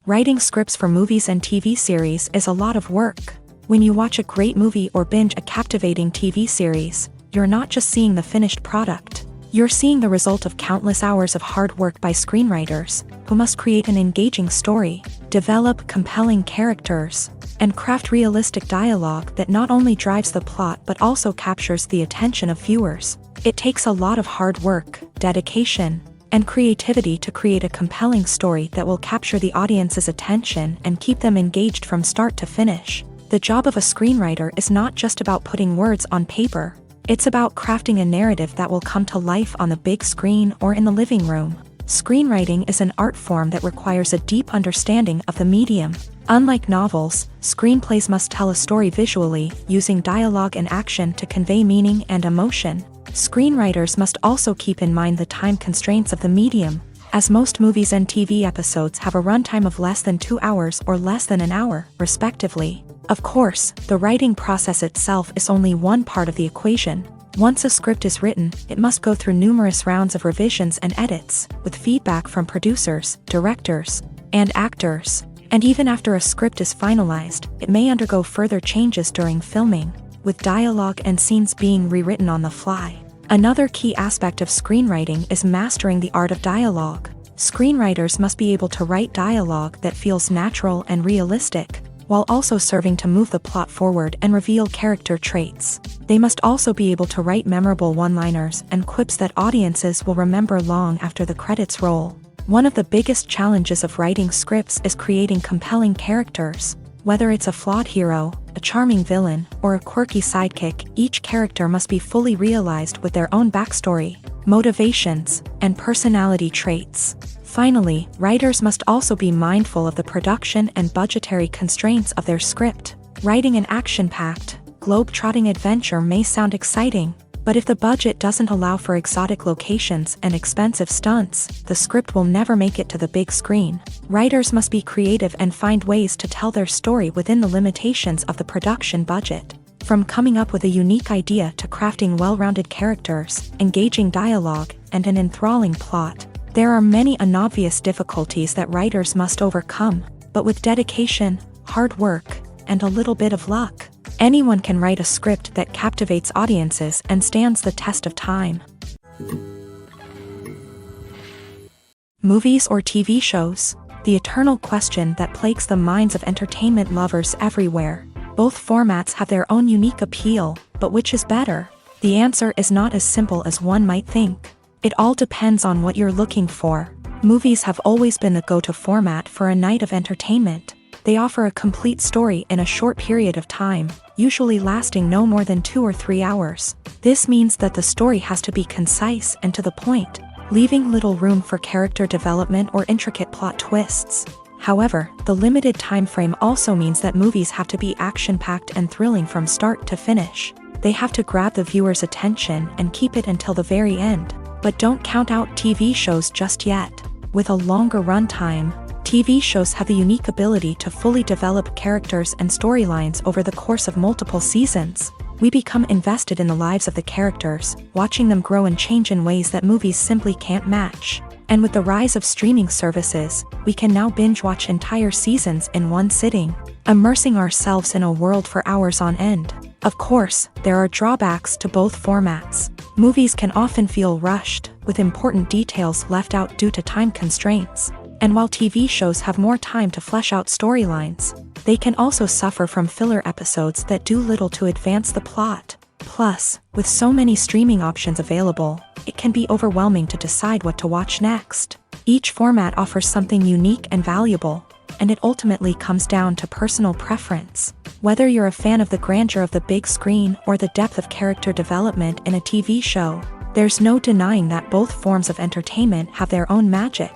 Writing scripts for movies and TV series is a lot of work. When you watch a great movie or binge a captivating TV series, you're not just seeing the finished product. You're seeing the result of countless hours of hard work by screenwriters, who must create an engaging story, develop compelling characters, and craft realistic dialogue that not only drives the plot but also captures the attention of viewers. It takes a lot of hard work, dedication, and creativity to create a compelling story that will capture the audience's attention and keep them engaged from start to finish. The job of a screenwriter is not just about putting words on paper. It's about crafting a narrative that will come to life on the big screen or in the living room. Screenwriting is an art form that requires a deep understanding of the medium. Unlike novels, screenplays must tell a story visually, using dialogue and action to convey meaning and emotion. Screenwriters must also keep in mind the time constraints of the medium, as most movies and TV episodes have a runtime of less than 2 hours or less than an hour, respectively. Of course, the writing process itself is only one part of the equation. Once a script is written, it must go through numerous rounds of revisions and edits, with feedback from producers, directors, and actors. And even after a script is finalized, it may undergo further changes during filming, with dialogue and scenes being rewritten on the fly. Another key aspect of screenwriting is mastering the art of dialogue. Screenwriters must be able to write dialogue that feels natural and realistic, while also serving to move the plot forward and reveal character traits. They must also be able to write memorable one-liners and quips that audiences will remember long after the credits roll. One of the biggest challenges of writing scripts is creating compelling characters. Whether it's a flawed hero, a charming villain, or a quirky sidekick, each character must be fully realized with their own backstory, motivations, and personality traits. Finally, writers must also be mindful of the production and budgetary constraints of their script. Writing an action-packed, globe-trotting adventure may sound exciting, but if the budget doesn't allow for exotic locations and expensive stunts, the script will never make it to the big screen. Writers must be creative and find ways to tell their story within the limitations of the production budget. From coming up with a unique idea to crafting well-rounded characters, engaging dialogue, and an enthralling plot, there are many unobvious difficulties that writers must overcome, but with dedication, hard work, and a little bit of luck, anyone can write a script that captivates audiences and stands the test of time. Movies or TV shows? The eternal question that plagues the minds of entertainment lovers everywhere. Both formats have their own unique appeal, but which is better? The answer is not as simple as one might think. It all depends on what you're looking for. Movies have always been the go-to format for a night of entertainment. They offer a complete story in a short period of time, usually lasting no more than 2 or 3 hours. This means that the story has to be concise and to the point, leaving little room for character development or intricate plot twists. However, the limited time frame also means that movies have to be action-packed and thrilling from start to finish. They have to grab the viewer's attention and keep it until the very end. But don't count out TV shows just yet. With a longer runtime, TV shows have the unique ability to fully develop characters and storylines over the course of multiple seasons. We become invested in the lives of the characters, watching them grow and change in ways that movies simply can't match. And with the rise of streaming services, we can now binge-watch entire seasons in one sitting, immersing ourselves in a world for hours on end. Of course, there are drawbacks to both formats. Movies can often feel rushed, with important details left out due to time constraints. And while TV shows have more time to flesh out storylines, they can also suffer from filler episodes that do little to advance the plot. Plus, with so many streaming options available, it can be overwhelming to decide what to watch next. Each format offers something unique and valuable, and it ultimately comes down to personal preference. Whether you're a fan of the grandeur of the big screen or the depth of character development in a TV show, there's no denying that both forms of entertainment have their own magic.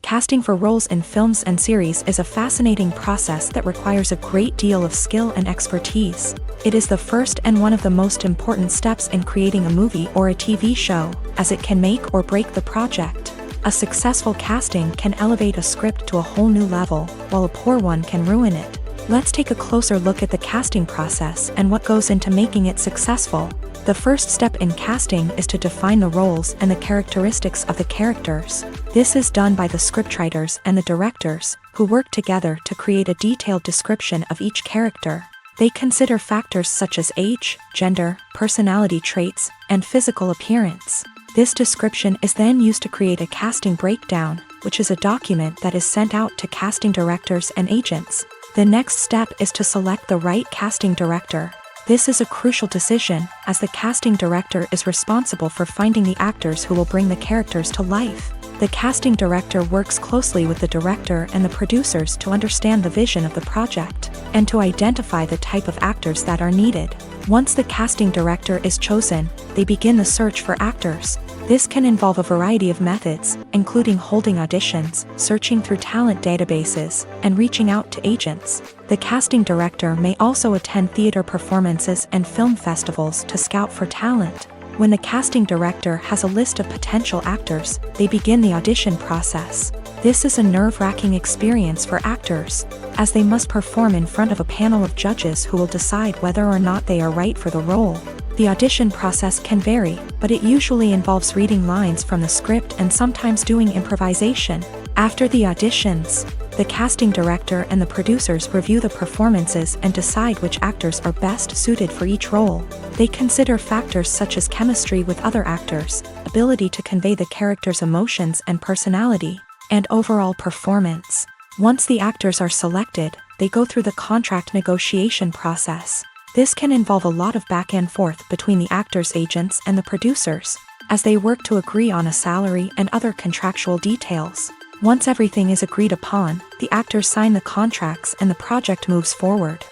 Casting for roles in films and series is a fascinating process that requires a great deal of skill and expertise. It is the first and one of the most important steps in creating a movie or a TV show, as it can make or break the project. A successful casting can elevate a script to a whole new level, while a poor one can ruin it. Let's take a closer look at the casting process and what goes into making it successful. The first step in casting is to define the roles and the characteristics of the characters. This is done by the scriptwriters and the directors, who work together to create a detailed description of each character. They consider factors such as age, gender, personality traits, and physical appearance. This description is then used to create a casting breakdown, which is a document that is sent out to casting directors and agents. The next step is to select the right casting director. This is a crucial decision, as the casting director is responsible for finding the actors who will bring the characters to life. The casting director works closely with the director and the producers to understand the vision of the project, and to identify the type of actors that are needed. Once the casting director is chosen, they begin the search for actors. This can involve a variety of methods, including holding auditions, searching through talent databases, and reaching out to agents. The casting director may also attend theater performances and film festivals to scout for talent. When the casting director has a list of potential actors, they begin the audition process. This is a nerve-wracking experience for actors, as they must perform in front of a panel of judges who will decide whether or not they are right for the role. The audition process can vary, but it usually involves reading lines from the script and sometimes doing improvisation. After the auditions, the casting director and the producers review the performances and decide which actors are best suited for each role. They consider factors such as chemistry with other actors, ability to convey the character's emotions and personality, and overall performance. Once the actors are selected, they go through the contract negotiation process. This can involve a lot of back and forth between the actors' agents and the producers, as they work to agree on a salary and other contractual details. Once everything is agreed upon, the actors sign the contracts and the project moves forward.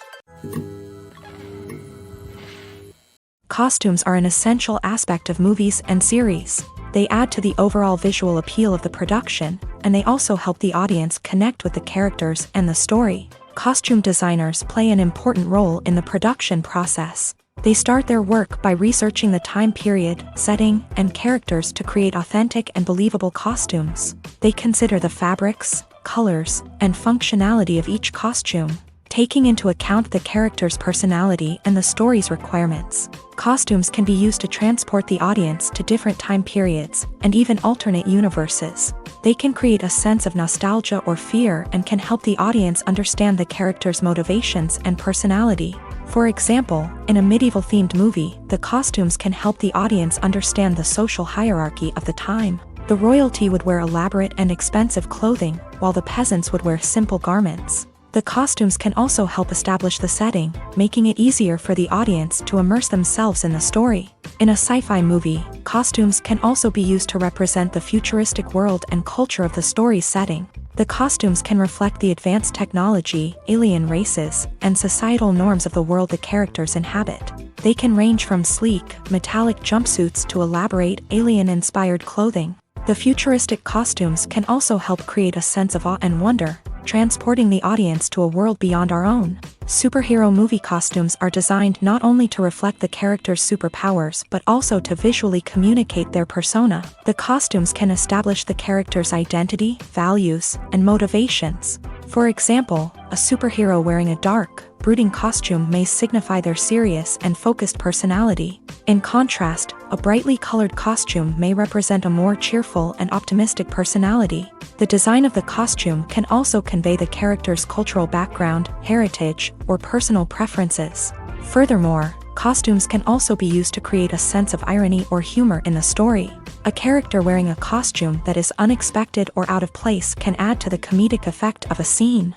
Costumes are an essential aspect of movies and series. They add to the overall visual appeal of the production, and they also help the audience connect with the characters and the story. Costume designers play an important role in the production process. They start their work by researching the time period, setting, and characters to create authentic and believable costumes. They consider the fabrics, colors, and functionality of each costume, taking into account the character's personality and the story's requirements. Costumes can be used to transport the audience to different time periods and even alternate universes. They can create a sense of nostalgia or fear and can help the audience understand the character's motivations and personality. For example, in a medieval-themed movie, the costumes can help the audience understand the social hierarchy of the time. The royalty would wear elaborate and expensive clothing, while the peasants would wear simple garments. The costumes can also help establish the setting, making it easier for the audience to immerse themselves in the story. In a sci-fi movie, costumes can also be used to represent the futuristic world and culture of the story's setting. The costumes can reflect the advanced technology, alien races, and societal norms of the world the characters inhabit. They can range from sleek, metallic jumpsuits to elaborate, alien-inspired clothing. The futuristic costumes can also help create a sense of awe and wonder, transporting the audience to a world beyond our own. Superhero movie costumes are designed not only to reflect the character's superpowers but also to visually communicate their persona. The costumes can establish the character's identity, values, and motivations. For example, a superhero wearing a dark, brooding costume may signify their serious and focused personality. In contrast, a brightly colored costume may represent a more cheerful and optimistic personality. The design of the costume can also convey the character's cultural background, heritage, or personal preferences. Furthermore, costumes can also be used to create a sense of irony or humor in the story. A character wearing a costume that is unexpected or out of place can add to the comedic effect of a scene.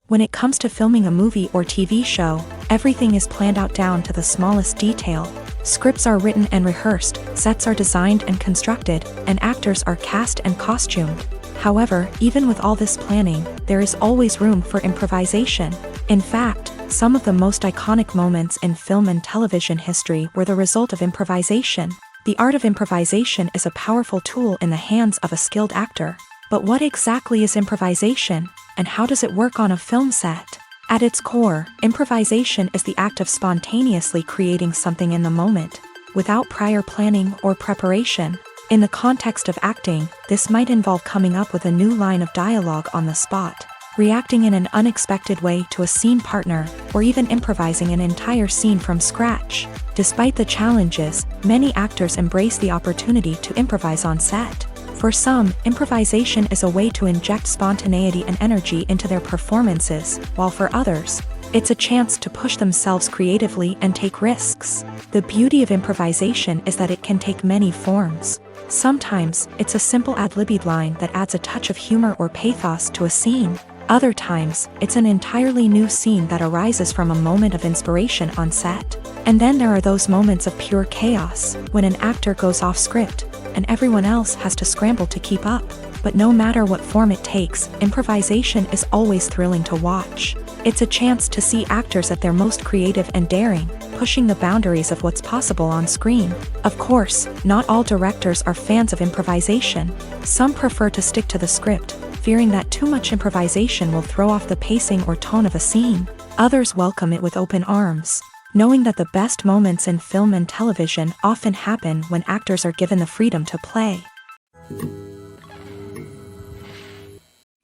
When it comes to filming a movie or TV show, everything is planned out down to the smallest detail. Scripts are written and rehearsed, sets are designed and constructed, and actors are cast and costumed. However, even with all this planning, there is always room for improvisation. In fact, some of the most iconic moments in film and television history were the result of improvisation. The art of improvisation is a powerful tool in the hands of a skilled actor. But what exactly is improvisation, and how does it work on a film set? At its core, improvisation is the act of spontaneously creating something in the moment, without prior planning or preparation. In the context of acting, this might involve coming up with a new line of dialogue on the spot, reacting in an unexpected way to a scene partner, or even improvising an entire scene from scratch. Despite the challenges, many actors embrace the opportunity to improvise on set. For some, improvisation is a way to inject spontaneity and energy into their performances, while for others, it's a chance to push themselves creatively and take risks. The beauty of improvisation is that it can take many forms. Sometimes, it's a simple ad-libbed line that adds a touch of humor or pathos to a scene. Other times, it's an entirely new scene that arises from a moment of inspiration on set. And then there are those moments of pure chaos, when an actor goes off script, and everyone else has to scramble to keep up. But no matter what form it takes, improvisation is always thrilling to watch. It's a chance to see actors at their most creative and daring, pushing the boundaries of what's possible on screen. Of course, not all directors are fans of improvisation. Some prefer to stick to the script, fearing that too much improvisation will throw off the pacing or tone of a scene. Others welcome it with open arms, knowing that the best moments in film and television often happen when actors are given the freedom to play.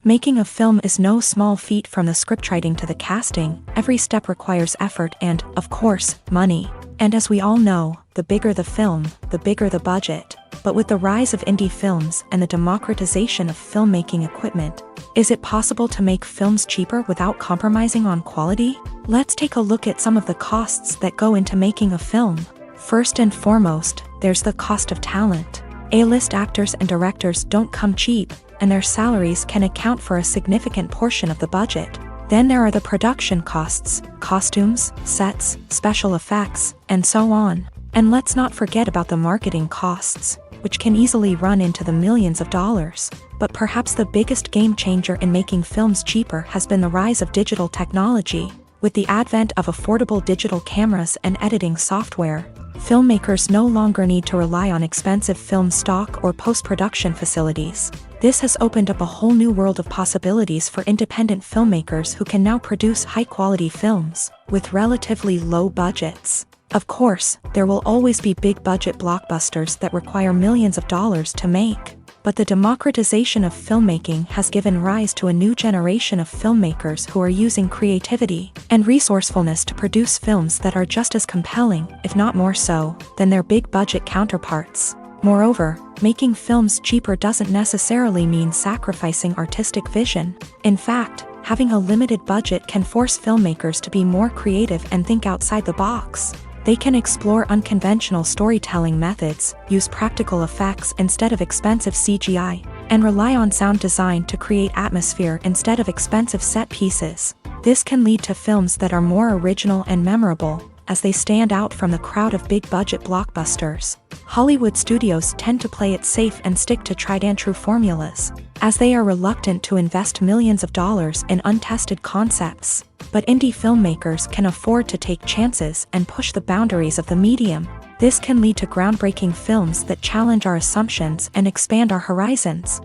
Making a film is no small feat. From the scriptwriting to the casting, every step requires effort and, of course, money. And as we all know, the bigger the film, the bigger the budget. But with the rise of indie films and the democratization of filmmaking equipment, is it possible to make films cheaper without compromising on quality? Let's take a look at some of the costs that go into making a film. First and foremost, there's the cost of talent. A-list actors and directors don't come cheap, and their salaries can account for a significant portion of the budget. Then there are the production costs, costumes, sets, special effects, and so on. And let's not forget about the marketing costs, which can easily run into the millions of dollars. But perhaps the biggest game changer in making films cheaper has been the rise of digital technology. With the advent of affordable digital cameras and editing software, filmmakers no longer need to rely on expensive film stock or post-production facilities. This has opened up a whole new world of possibilities for independent filmmakers who can now produce high-quality films with relatively low budgets. Of course, there will always be big-budget blockbusters that require millions of dollars to make. But the democratization of filmmaking has given rise to a new generation of filmmakers who are using creativity and resourcefulness to produce films that are just as compelling, if not more so, than their big-budget counterparts. Moreover, making films cheaper doesn't necessarily mean sacrificing artistic vision. In fact, having a limited budget can force filmmakers to be more creative and think outside the box. They can explore unconventional storytelling methods, use practical effects instead of expensive CGI, and rely on sound design to create atmosphere instead of expensive set pieces. This can lead to films that are more original and memorable, as they stand out from the crowd of big-budget blockbusters. Hollywood studios tend to play it safe and stick to tried-and-true formulas, as they are reluctant to invest millions of dollars in untested concepts. But indie filmmakers can afford to take chances and push the boundaries of the medium. This can lead to groundbreaking films that challenge our assumptions and expand our horizons.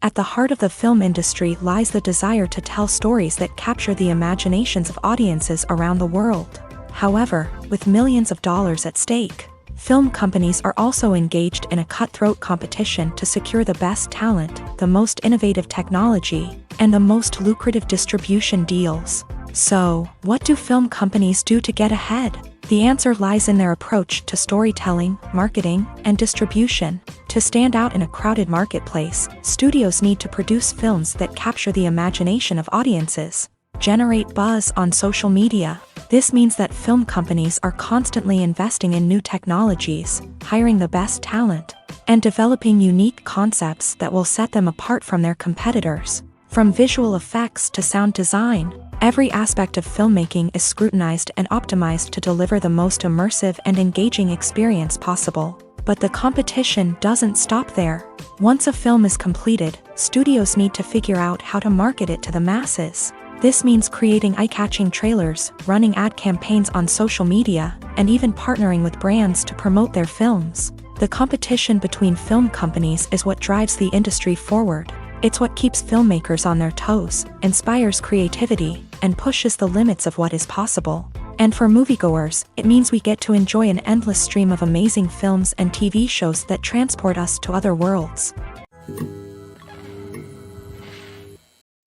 At the heart of the film industry lies the desire to tell stories that capture the imaginations of audiences around the world. However, with millions of dollars at stake, film companies are also engaged in a cutthroat competition to secure the best talent, the most innovative technology, and the most lucrative distribution deals. So, what do film companies do to get ahead? The answer lies in their approach to storytelling, marketing, and distribution. To stand out in a crowded marketplace, studios need to produce films that capture the imagination of audiences, generate buzz on social media. This means that film companies are constantly investing in new technologies, hiring the best talent, and developing unique concepts that will set them apart from their competitors. From visual effects to sound design, every aspect of filmmaking is scrutinized and optimized to deliver the most immersive and engaging experience possible. But the competition doesn't stop there. Once a film is completed, studios need to figure out how to market it to the masses. This means creating eye-catching trailers, running ad campaigns on social media, and even partnering with brands to promote their films. The competition between film companies is what drives the industry forward. It's what keeps filmmakers on their toes, inspires creativity, and pushes the limits of what is possible. And for moviegoers, it means we get to enjoy an endless stream of amazing films and TV shows that transport us to other worlds.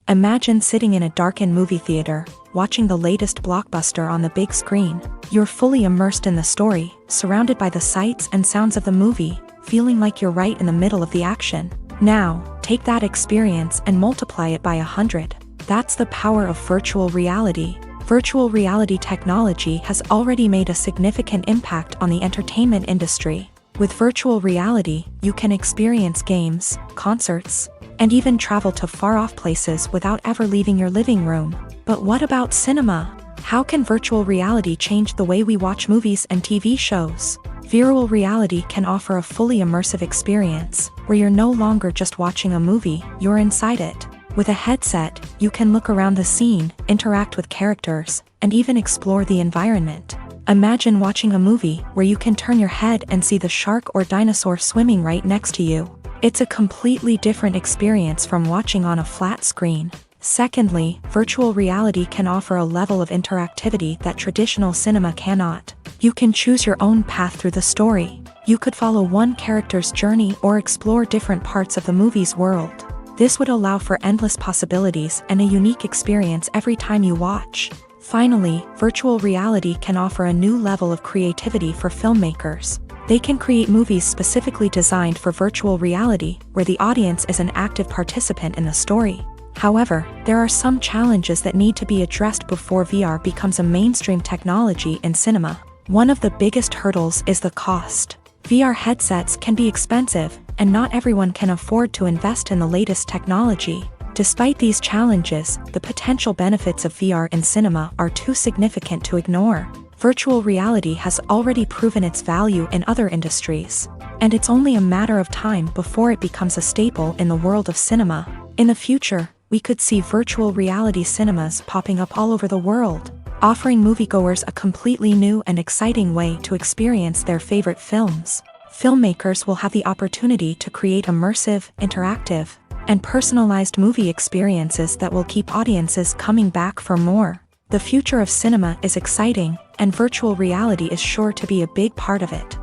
Imagine sitting in a darkened movie theater, watching the latest blockbuster on the big screen. You're fully immersed in the story, surrounded by the sights and sounds of the movie, feeling like you're right in the middle of the action. Now, take that experience and multiply it by 100. That's the power of virtual reality. Virtual reality technology has already made a significant impact on the entertainment industry. With virtual reality, you can experience games, concerts, and even travel to far-off places without ever leaving your living room. But what about cinema? How can virtual reality change the way we watch movies and TV shows? Virtual reality can offer a fully immersive experience, where you're no longer just watching a movie, you're inside it. With a headset, you can look around the scene, interact with characters, and even explore the environment. Imagine watching a movie where you can turn your head and see the shark or dinosaur swimming right next to you. It's a completely different experience from watching on a flat screen. Secondly, virtual reality can offer a level of interactivity that traditional cinema cannot. You can choose your own path through the story. You could follow one character's journey or explore different parts of the movie's world. This would allow for endless possibilities and a unique experience every time you watch. Finally, virtual reality can offer a new level of creativity for filmmakers. They can create movies specifically designed for virtual reality, where the audience is an active participant in the story. However, there are some challenges that need to be addressed before VR becomes a mainstream technology in cinema. One of the biggest hurdles is the cost. VR headsets can be expensive, and not everyone can afford to invest in the latest technology. Despite these challenges, the potential benefits of VR in cinema are too significant to ignore. Virtual reality has already proven its value in other industries, and it's only a matter of time before it becomes a staple in the world of cinema. In the future, we could see virtual reality cinemas popping up all over the world, offering moviegoers a completely new and exciting way to experience their favorite films. Filmmakers will have the opportunity to create immersive, interactive, and personalized movie experiences that will keep audiences coming back for more. The future of cinema is exciting, and virtual reality is sure to be a big part of it.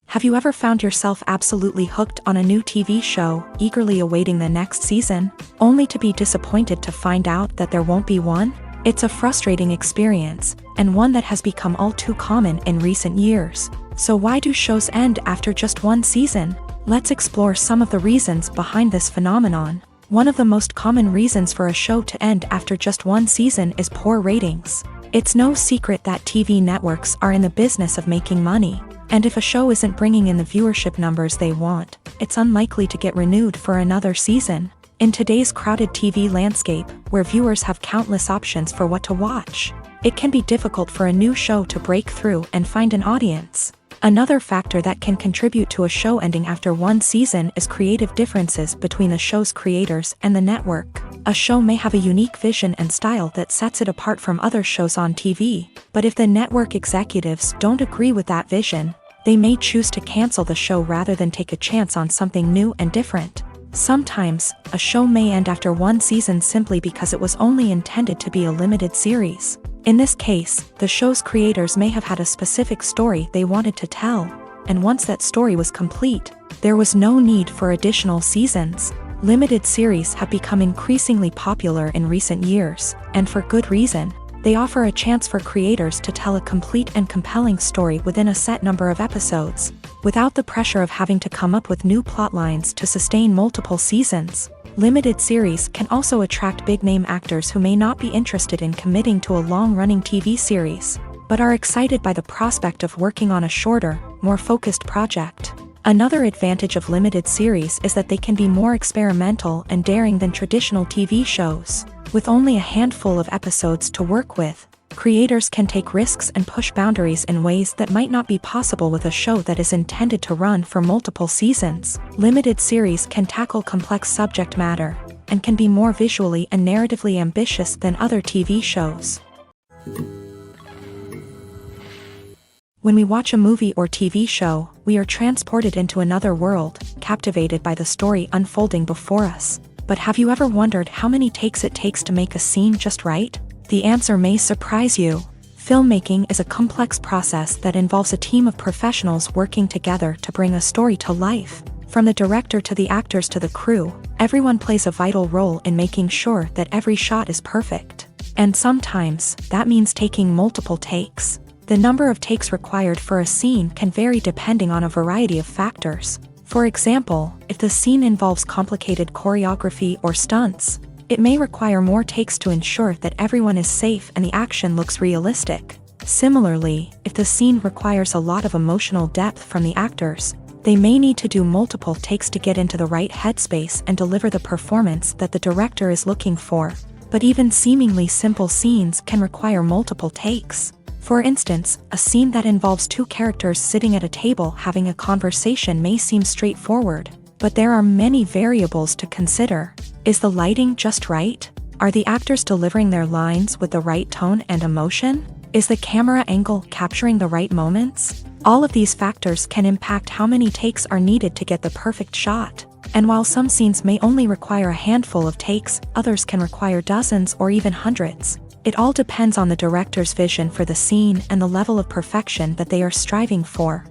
Have you ever found yourself absolutely hooked on a new TV show, eagerly awaiting the next season, only to be disappointed to find out that there won't be one? It's a frustrating experience, and one that has become all too common in recent years. So why do shows end after just one season? Let's explore some of the reasons behind this phenomenon. One of the most common reasons for a show to end after just one season is poor ratings. It's no secret that TV networks are in the business of making money, and if a show isn't bringing in the viewership numbers they want, it's unlikely to get renewed for another season. In today's crowded TV landscape, where viewers have countless options for what to watch, it can be difficult for a new show to break through and find an audience. Another factor that can contribute to a show ending after one season is creative differences between the show's creators and the network. A show may have a unique vision and style that sets it apart from other shows on TV, but if the network executives don't agree with that vision, they may choose to cancel the show rather than take a chance on something new and different. Sometimes, a show may end after one season simply because it was only intended to be a limited series. In this case, the show's creators may have had a specific story they wanted to tell, and once that story was complete, there was no need for additional seasons. Limited series have become increasingly popular in recent years, and for good reason. They offer a chance for creators to tell a complete and compelling story within a set number of episodes, without the pressure of having to come up with new plotlines to sustain multiple seasons. Limited series can also attract big-name actors who may not be interested in committing to a long-running TV series, but are excited by the prospect of working on a shorter, more focused project. Another advantage of limited series is that they can be more experimental and daring than traditional TV shows. With only a handful of episodes to work with, creators can take risks and push boundaries in ways that might not be possible with a show that is intended to run for multiple seasons. Limited series can tackle complex subject matter, and can be more visually and narratively ambitious than other TV shows. When we watch a movie or TV show, we are transported into another world, captivated by the story unfolding before us. But have you ever wondered how many takes it takes to make a scene just right? The answer may surprise you. Filmmaking is a complex process that involves a team of professionals working together to bring a story to life. From the director to the actors to the crew, everyone plays a vital role in making sure that every shot is perfect. And sometimes, that means taking multiple takes. The number of takes required for a scene can vary depending on a variety of factors. For example, if the scene involves complicated choreography or stunts, it may require more takes to ensure that everyone is safe and the action looks realistic. Similarly, if the scene requires a lot of emotional depth from the actors, they may need to do multiple takes to get into the right headspace and deliver the performance that the director is looking for. But even seemingly simple scenes can require multiple takes. For instance, a scene that involves two characters sitting at a table having a conversation may seem straightforward, But there are many variables to consider. Is the lighting just right? Are the actors delivering their lines with the right tone and emotion? Is the camera angle capturing the right moments? All of these factors can impact how many takes are needed to get the perfect shot. And while some scenes may only require a handful of takes, others can require dozens or even hundreds. It all depends on the director's vision for the scene and the level of perfection that they are striving for.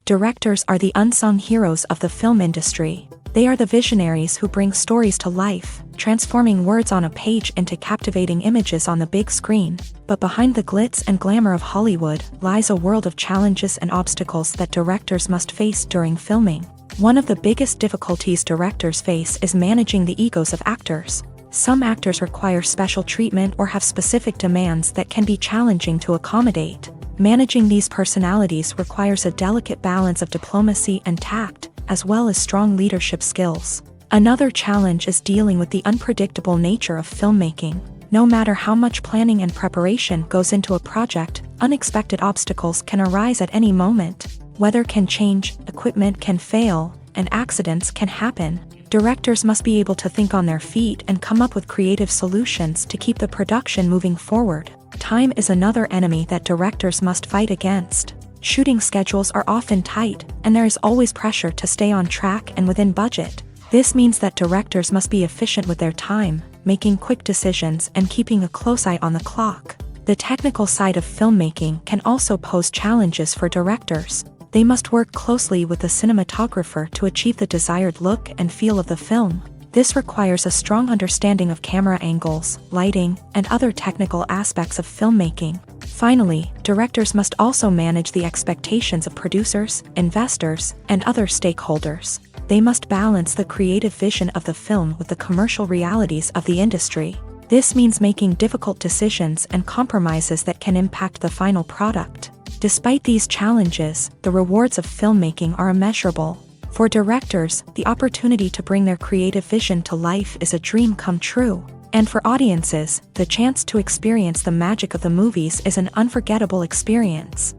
Directors are the unsung heroes of the film industry. They are the visionaries who bring stories to life, transforming words on a page into captivating images on the big screen. But behind the glitz and glamour of Hollywood lies a world of challenges and obstacles that directors must face during filming. One of the biggest difficulties directors face is managing the egos of actors. Some actors require special treatment or have specific demands that can be challenging to accommodate. Managing these personalities requires a delicate balance of diplomacy and tact, as well as strong leadership skills. Another challenge is dealing with the unpredictable nature of filmmaking. No matter how much planning and preparation goes into a project, unexpected obstacles can arise at any moment. Weather can change, equipment can fail, and accidents can happen. Directors must be able to think on their feet and come up with creative solutions to keep the production moving forward. Time is another enemy that directors must fight against. Shooting schedules are often tight, and there is always pressure to stay on track and within budget. This means that directors must be efficient with their time, making quick decisions and keeping a close eye on the clock. The technical side of filmmaking can also pose challenges for directors. They must work closely with the cinematographer to achieve the desired look and feel of the film. This requires a strong understanding of camera angles, lighting, and other technical aspects of filmmaking. Finally, directors must also manage the expectations of producers, investors, and other stakeholders. They must balance the creative vision of the film with the commercial realities of the industry. This means making difficult decisions and compromises that can impact the final product. Despite these challenges, the rewards of filmmaking are immeasurable. For directors, the opportunity to bring their creative vision to life is a dream come true. And for audiences, the chance to experience the magic of the movies is an unforgettable experience.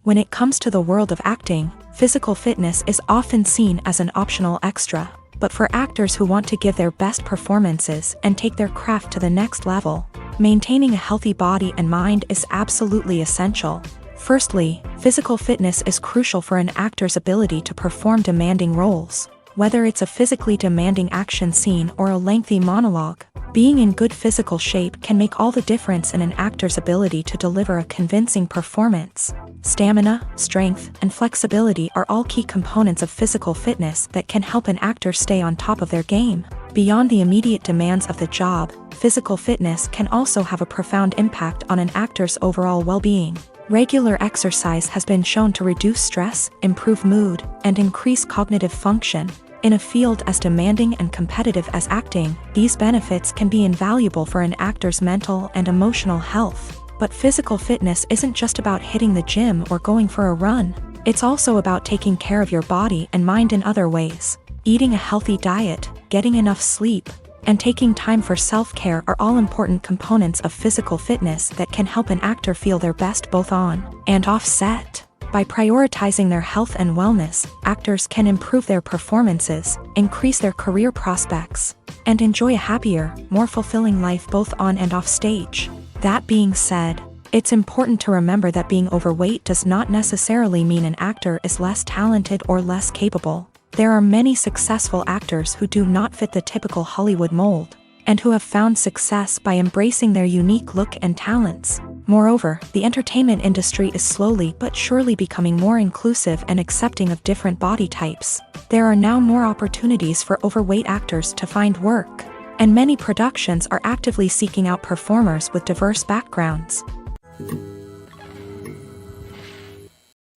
When it comes to the world of acting, physical fitness is often seen as an optional extra. But for actors who want to give their best performances and take their craft to the next level, maintaining a healthy body and mind is absolutely essential. Firstly, physical fitness is crucial for an actor's ability to perform demanding roles. Whether it's a physically demanding action scene or a lengthy monologue, being in good physical shape can make all the difference in an actor's ability to deliver a convincing performance. Stamina, strength, and flexibility are all key components of physical fitness that can help an actor stay on top of their game. Beyond the immediate demands of the job, physical fitness can also have a profound impact on an actor's overall well-being. Regular exercise has been shown to reduce stress, improve mood, and increase cognitive function. In a field as demanding and competitive as acting, these benefits can be invaluable for an actor's mental and emotional health. But physical fitness isn't just about hitting the gym or going for a run. It's also about taking care of your body and mind in other ways. Eating a healthy diet, getting enough sleep, and taking time for self-care are all important components of physical fitness that can help an actor feel their best both on and off set. By prioritizing their health and wellness, actors can improve their performances, increase their career prospects, and enjoy a happier, more fulfilling life both on and off stage. That being said, it's important to remember that being overweight does not necessarily mean an actor is less talented or less capable. There are many successful actors who do not fit the typical Hollywood mold, and who have found success by embracing their unique look and talents. Moreover, the entertainment industry is slowly but surely becoming more inclusive and accepting of different body types. There are now more opportunities for overweight actors to find work, and many productions are actively seeking out performers with diverse backgrounds.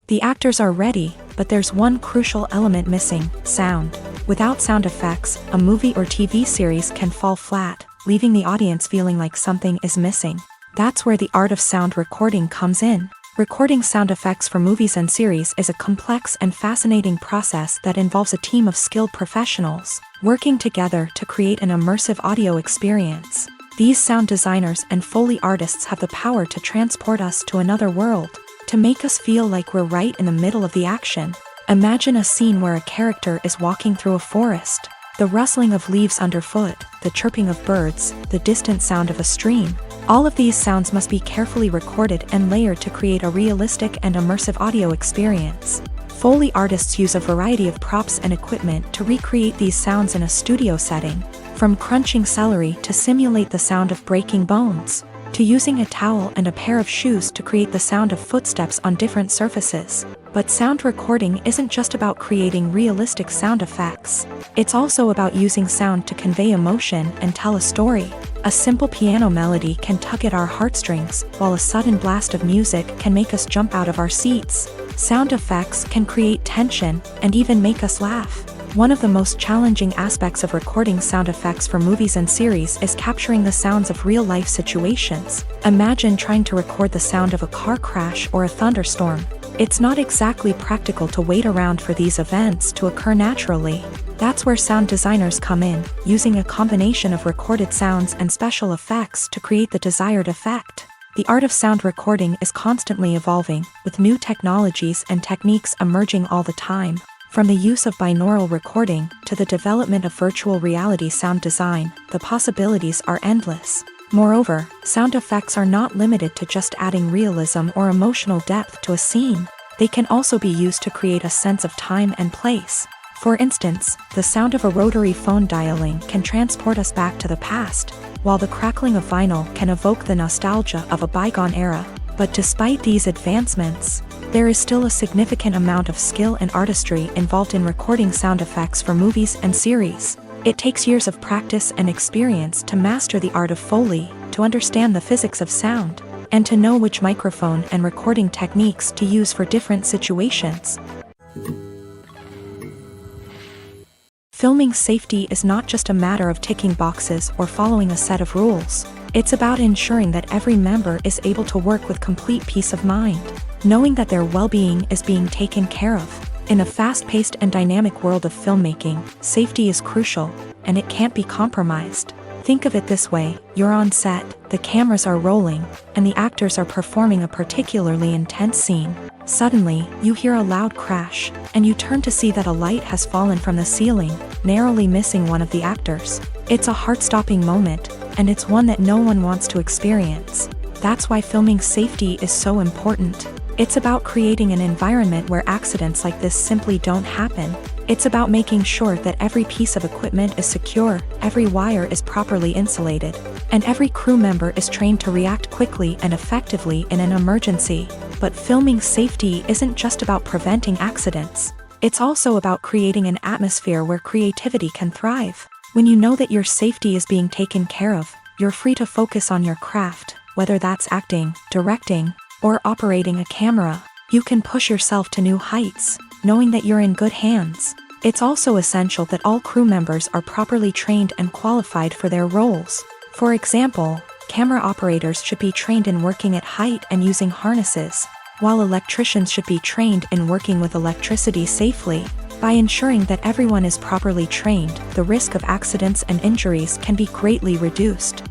The actors are ready, but there's one crucial element missing: sound. Without sound effects, a movie or TV series can fall flat, leaving the audience feeling like something is missing. That's where the art of sound recording comes in. Recording sound effects for movies and series is a complex and fascinating process that involves a team of skilled professionals working together to create an immersive audio experience. These sound designers and Foley artists have the power to transport us to another world, to make us feel like we're right in the middle of the action. Imagine a scene where a character is walking through a forest. The rustling of leaves underfoot, the chirping of birds, the distant sound of a stream. All of these sounds must be carefully recorded and layered to create a realistic and immersive audio experience. Foley artists use a variety of props and equipment to recreate these sounds in a studio setting, from crunching celery to simulate the sound of breaking bones, to using a towel and a pair of shoes to create the sound of footsteps on different surfaces. But sound recording isn't just about creating realistic sound effects. It's also about using sound to convey emotion and tell a story. A simple piano melody can tug at our heartstrings, while a sudden blast of music can make us jump out of our seats. Sound effects can create tension and even make us laugh. One of the most challenging aspects of recording sound effects for movies and series is capturing the sounds of real-life situations. Imagine trying to record the sound of a car crash or a thunderstorm. It's not exactly practical to wait around for these events to occur naturally. That's where sound designers come in, using a combination of recorded sounds and special effects to create the desired effect. The art of sound recording is constantly evolving, with new technologies and techniques emerging all the time. From the use of binaural recording to the development of virtual reality sound design, the possibilities are endless. Moreover, sound effects are not limited to just adding realism or emotional depth to a scene. They can also be used to create a sense of time and place. For instance, the sound of a rotary phone dialing can transport us back to the past, while the crackling of vinyl can evoke the nostalgia of a bygone era. But despite these advancements, there is still a significant amount of skill and artistry involved in recording sound effects for movies and series. It takes years of practice and experience to master the art of Foley, to understand the physics of sound, and to know which microphone and recording techniques to use for different situations. Filming safety is not just a matter of ticking boxes or following a set of rules. It's about ensuring that every member is able to work with complete peace of mind, knowing that their well-being is being taken care of. In a fast-paced and dynamic world of filmmaking, safety is crucial, and it can't be compromised. Think of it this way: you're on set, the cameras are rolling, and the actors are performing a particularly intense scene. Suddenly, you hear a loud crash, and you turn to see that a light has fallen from the ceiling, narrowly missing one of the actors. It's a heart-stopping moment, and it's one that no one wants to experience. That's why filming safety is so important. It's about creating an environment where accidents like this simply don't happen. It's about making sure that every piece of equipment is secure, every wire is properly insulated, and every crew member is trained to react quickly and effectively in an emergency. But filming safety isn't just about preventing accidents. It's also about creating an atmosphere where creativity can thrive. When you know that your safety is being taken care of, you're free to focus on your craft, whether that's acting, directing, or operating a camera. You can push yourself to new heights, knowing that you're in good hands. It's also essential that all crew members are properly trained and qualified for their roles. For example, camera operators should be trained in working at height and using harnesses, while electricians should be trained in working with electricity safely. By ensuring that everyone is properly trained, the risk of accidents and injuries can be greatly reduced.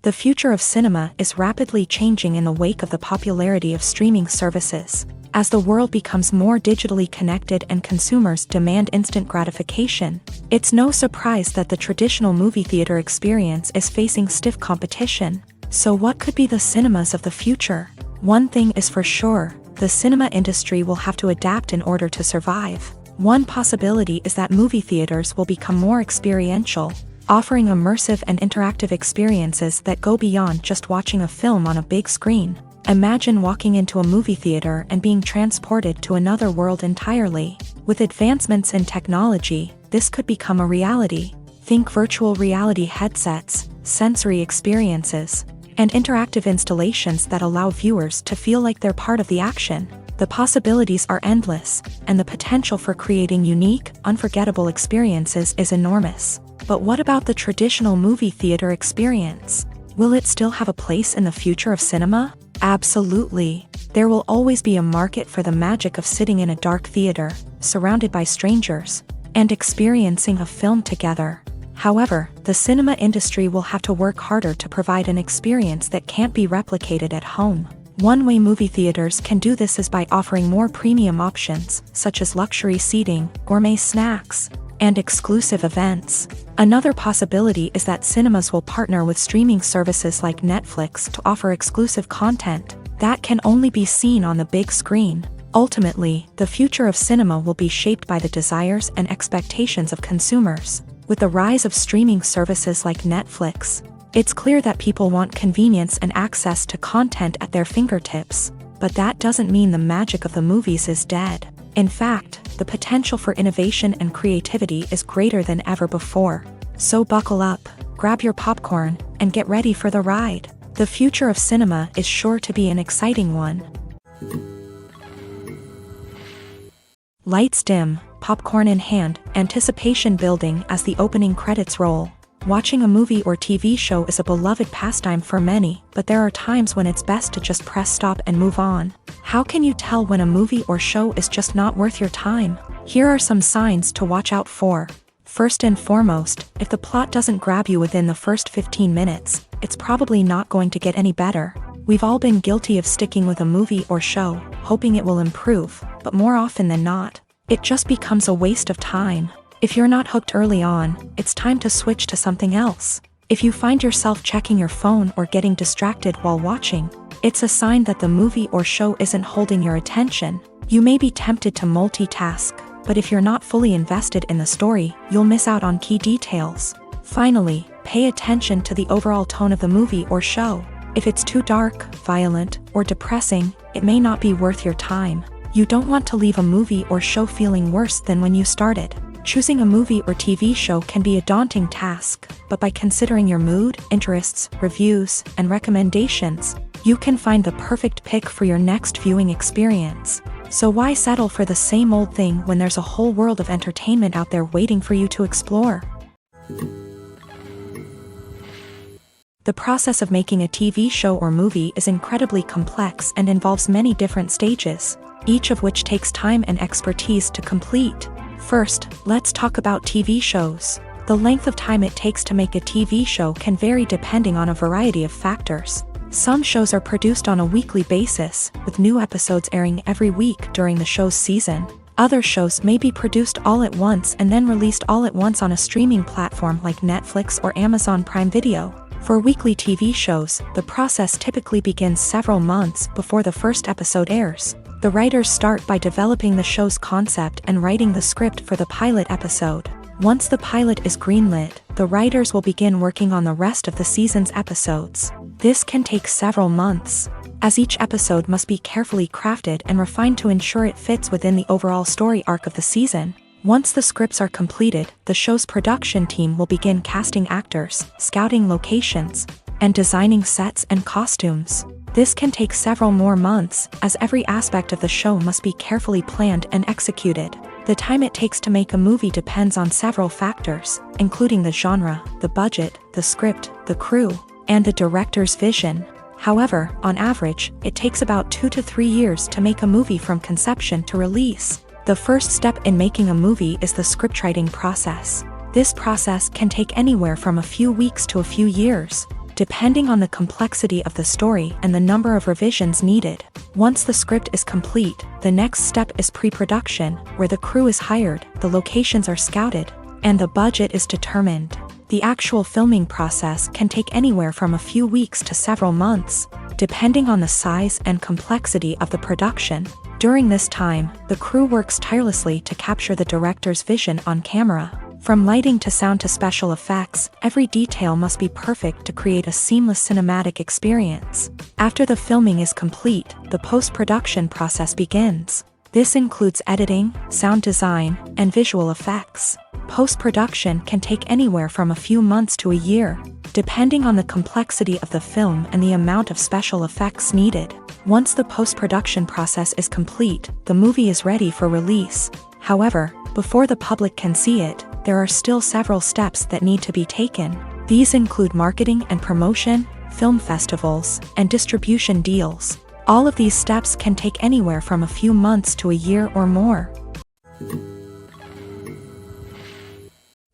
The future of cinema is rapidly changing in the wake of the popularity of streaming services. As the world becomes more digitally connected and consumers demand instant gratification, it's no surprise that the traditional movie theater experience is facing stiff competition. So what could be the cinemas of the future? One thing is for sure: the cinema industry will have to adapt in order to survive. One possibility is that movie theaters will become more experiential, offering immersive and interactive experiences that go beyond just watching a film on a big screen. Imagine walking into a movie theater and being transported to another world entirely. With advancements in technology, this could become a reality. Think virtual reality headsets, sensory experiences, and interactive installations that allow viewers to feel like they're part of the action. The possibilities are endless, and the potential for creating unique, unforgettable experiences is enormous. But what about the traditional movie theater experience? Will it still have a place in the future of cinema? Absolutely. There will always be a market for the magic of sitting in a dark theater, surrounded by strangers, and experiencing a film together. However, the cinema industry will have to work harder to provide an experience that can't be replicated at home. One way movie theaters can do this is by offering more premium options, such as luxury seating, gourmet snacks, and exclusive events. Another possibility is that cinemas will partner with streaming services like Netflix to offer exclusive content that can only be seen on the big screen. Ultimately, the future of cinema will be shaped by the desires and expectations of consumers. With the rise of streaming services like Netflix, it's clear that people want convenience and access to content at their fingertips. But that doesn't mean the magic of the movies is dead. In fact, the potential for innovation and creativity is greater than ever before. So buckle up, grab your popcorn, and get ready for the ride. The future of cinema is sure to be an exciting one. Lights dim, popcorn in hand, anticipation building as the opening credits roll. Watching a movie or TV show is a beloved pastime for many, but there are times when it's best to just press stop and move on. How can you tell when a movie or show is just not worth your time? Here are some signs to watch out for. First and foremost, if the plot doesn't grab you within the first 15 minutes, it's probably not going to get any better. We've all been guilty of sticking with a movie or show, hoping it will improve, but more often than not, it just becomes a waste of time. If you're not hooked early on, it's time to switch to something else. If you find yourself checking your phone or getting distracted while watching, it's a sign that the movie or show isn't holding your attention. You may be tempted to multitask, but if you're not fully invested in the story, you'll miss out on key details. Finally, pay attention to the overall tone of the movie or show. If it's too dark, violent, or depressing, it may not be worth your time. You don't want to leave a movie or show feeling worse than when you started. Choosing a movie or TV show can be a daunting task, but by considering your mood, interests, reviews, and recommendations, you can find the perfect pick for your next viewing experience. So why settle for the same old thing when there's a whole world of entertainment out there waiting for you to explore? The process of making a TV show or movie is incredibly complex and involves many different stages, each of which takes time and expertise to complete. First, let's talk about TV shows. The length of time it takes to make a TV show can vary depending on a variety of factors. Some shows are produced on a weekly basis, with new episodes airing every week during the show's season. Other shows may be produced all at once and then released all at once on a streaming platform like Netflix or Amazon Prime Video. For weekly TV shows, the process typically begins several months before the first episode airs. The writers start by developing the show's concept and writing the script for the pilot episode. Once the pilot is greenlit, the writers will begin working on the rest of the season's episodes. This can take several months, as each episode must be carefully crafted and refined to ensure it fits within the overall story arc of the season. Once the scripts are completed, the show's production team will begin casting actors, scouting locations, and designing sets and costumes. This can take several more months, as every aspect of the show must be carefully planned and executed. The time it takes to make a movie depends on several factors, including the genre, the budget, the script, the crew, and the director's vision. However, on average, it takes about 2 to 3 years to make a movie from conception to release. The first step in making a movie is the scriptwriting process. This process can take anywhere from a few weeks to a few years, depending on the complexity of the story and the number of revisions needed. Once the script is complete, the next step is pre-production, where the crew is hired, the locations are scouted, and the budget is determined. The actual filming process can take anywhere from a few weeks to several months, depending on the size and complexity of the production. During this time, the crew works tirelessly to capture the director's vision on camera. From lighting to sound to special effects, every detail must be perfect to create a seamless cinematic experience. After the filming is complete, the post-production process begins. This includes editing, sound design, and visual effects. Post-production can take anywhere from a few months to a year, depending on the complexity of the film and the amount of special effects needed. Once the post-production process is complete, the movie is ready for release. However, before the public can see it, there are still several steps that need to be taken. These include marketing and promotion, film festivals, and distribution deals. All of these steps can take anywhere from a few months to a year or more.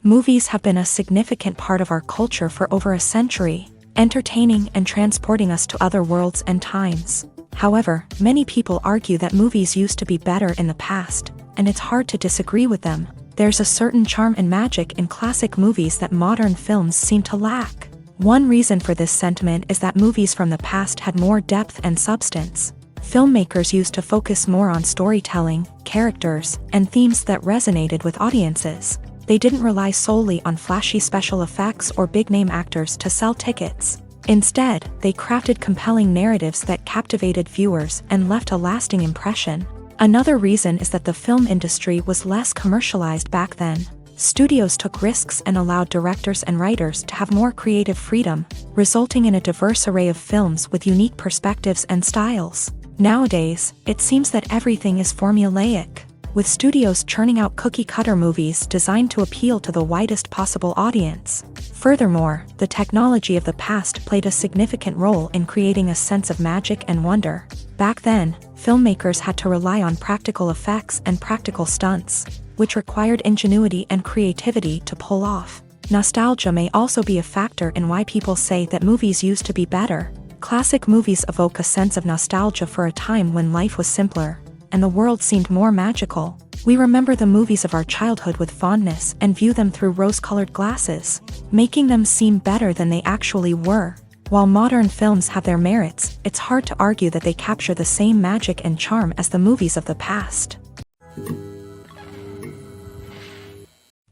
Movies have been a significant part of our culture for over a century, entertaining and transporting us to other worlds and times. However, many people argue that movies used to be better in the past, and it's hard to disagree with them. There's a certain charm and magic in classic movies that modern films seem to lack. One reason for this sentiment is that movies from the past had more depth and substance. Filmmakers used to focus more on storytelling, characters, and themes that resonated with audiences. They didn't rely solely on flashy special effects or big-name actors to sell tickets. Instead, they crafted compelling narratives that captivated viewers and left a lasting impression. Another reason is that the film industry was less commercialized back then. Studios took risks and allowed directors and writers to have more creative freedom, resulting in a diverse array of films with unique perspectives and styles. Nowadays, it seems that everything is formulaic, with studios churning out cookie-cutter movies designed to appeal to the widest possible audience. Furthermore, the technology of the past played a significant role in creating a sense of magic and wonder. Back then, filmmakers had to rely on practical effects and practical stunts, which required ingenuity and creativity to pull off. Nostalgia may also be a factor in why people say that movies used to be better. Classic movies evoke a sense of nostalgia for a time when life was simpler, and the world seemed more magical. We remember the movies of our childhood with fondness and view them through rose-colored glasses, making them seem better than they actually were. While modern films have their merits, it's hard to argue that they capture the same magic and charm as the movies of the past.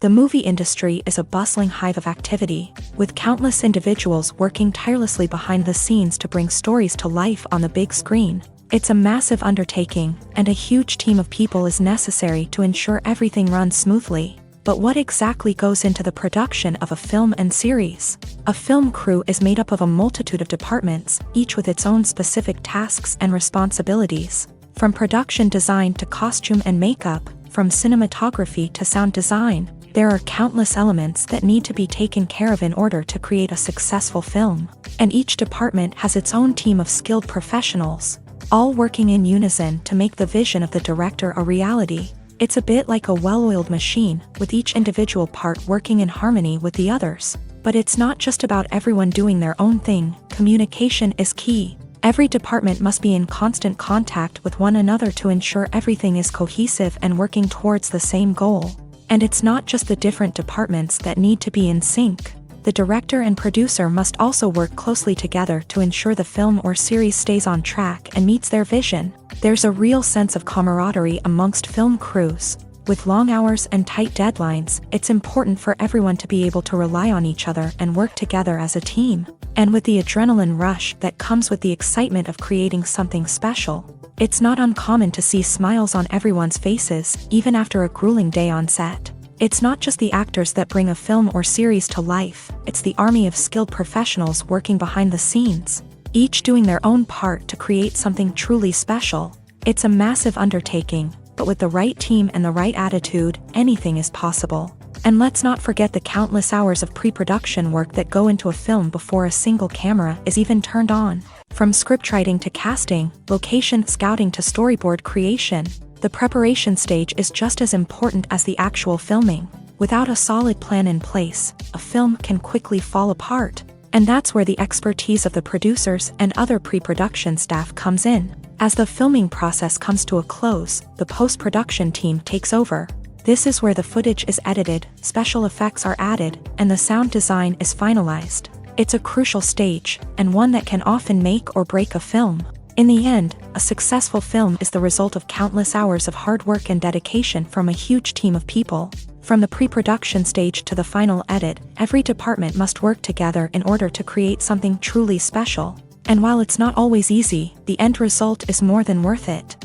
The movie industry is a bustling hive of activity, with countless individuals working tirelessly behind the scenes to bring stories to life on the big screen. It's a massive undertaking, and a huge team of people is necessary to ensure everything runs smoothly. But what exactly goes into the production of a film and series? A film crew is made up of a multitude of departments, each with its own specific tasks and responsibilities. From production design to costume and makeup, from cinematography to sound design, there are countless elements that need to be taken care of in order to create a successful film. And each department has its own team of skilled professionals, all working in unison to make the vision of the director a reality. It's a bit like a well-oiled machine, with each individual part working in harmony with the others. But it's not just about everyone doing their own thing. Communication is key. Every department must be in constant contact with one another to ensure everything is cohesive and working towards the same goal. And it's not just the different departments that need to be in sync. The director and producer must also work closely together to ensure the film or series stays on track and meets their vision. There's a real sense of camaraderie amongst film crews. With long hours and tight deadlines, it's important for everyone to be able to rely on each other and work together as a team. And with the adrenaline rush that comes with the excitement of creating something special, it's not uncommon to see smiles on everyone's faces, even after a grueling day on set. It's not just the actors that bring a film or series to life, it's the army of skilled professionals working behind the scenes, each doing their own part to create something truly special. It's a massive undertaking, but with the right team and the right attitude, anything is possible. And let's not forget the countless hours of pre-production work that go into a film before a single camera is even turned on. From scriptwriting to casting, location scouting to storyboard creation, the preparation stage is just as important as the actual filming. Without a solid plan in place, a film can quickly fall apart. And that's where the expertise of the producers and other pre-production staff comes in. As the filming process comes to a close, the post-production team takes over. This is where the footage is edited, special effects are added, and the sound design is finalized. It's a crucial stage, and one that can often make or break a film. In the end, a successful film is the result of countless hours of hard work and dedication from a huge team of people. From the pre-production stage to the final edit, every department must work together in order to create something truly special. And while it's not always easy, the end result is more than worth it.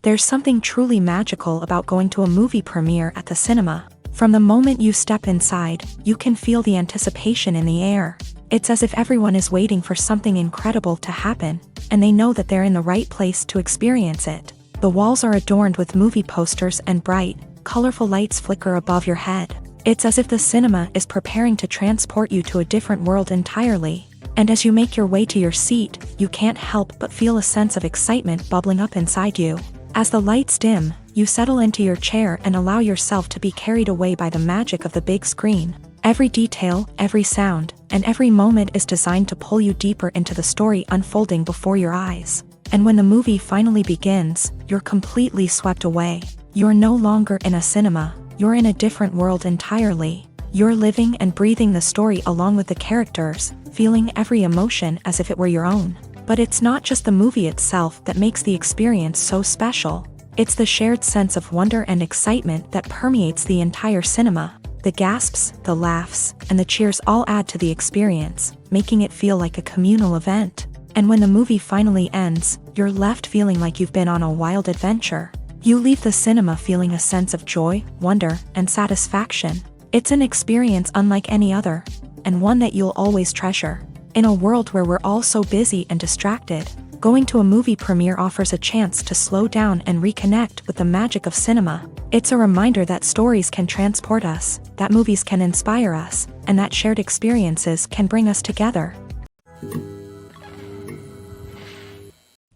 There's something truly magical about going to a movie premiere at the cinema. From the moment you step inside, you can feel the anticipation in the air. It's as if everyone is waiting for something incredible to happen, and they know that they're in the right place to experience it. The walls are adorned with movie posters and bright, colorful lights flicker above your head. It's as if the cinema is preparing to transport you to a different world entirely. And as you make your way to your seat, you can't help but feel a sense of excitement bubbling up inside you. As the lights dim, You settle into your chair and allow yourself to be carried away by the magic of the big screen. Every detail, every sound, and every moment is designed to pull you deeper into the story unfolding before your eyes. And when the movie finally begins, you're completely swept away. You're no longer in a cinema, you're in a different world entirely. You're living and breathing the story along with the characters, feeling every emotion as if it were your own. But it's not just the movie itself that makes the experience so special. It's the shared sense of wonder and excitement that permeates the entire cinema. The gasps, the laughs, and the cheers all add to the experience, making it feel like a communal event. And when the movie finally ends, you're left feeling like you've been on a wild adventure. You leave the cinema feeling a sense of joy, wonder, and satisfaction. It's an experience unlike any other, and one that you'll always treasure. In a world where we're all so busy and distracted, going to a movie premiere offers a chance to slow down and reconnect with the magic of cinema. It's a reminder that stories can transport us, that movies can inspire us, and that shared experiences can bring us together.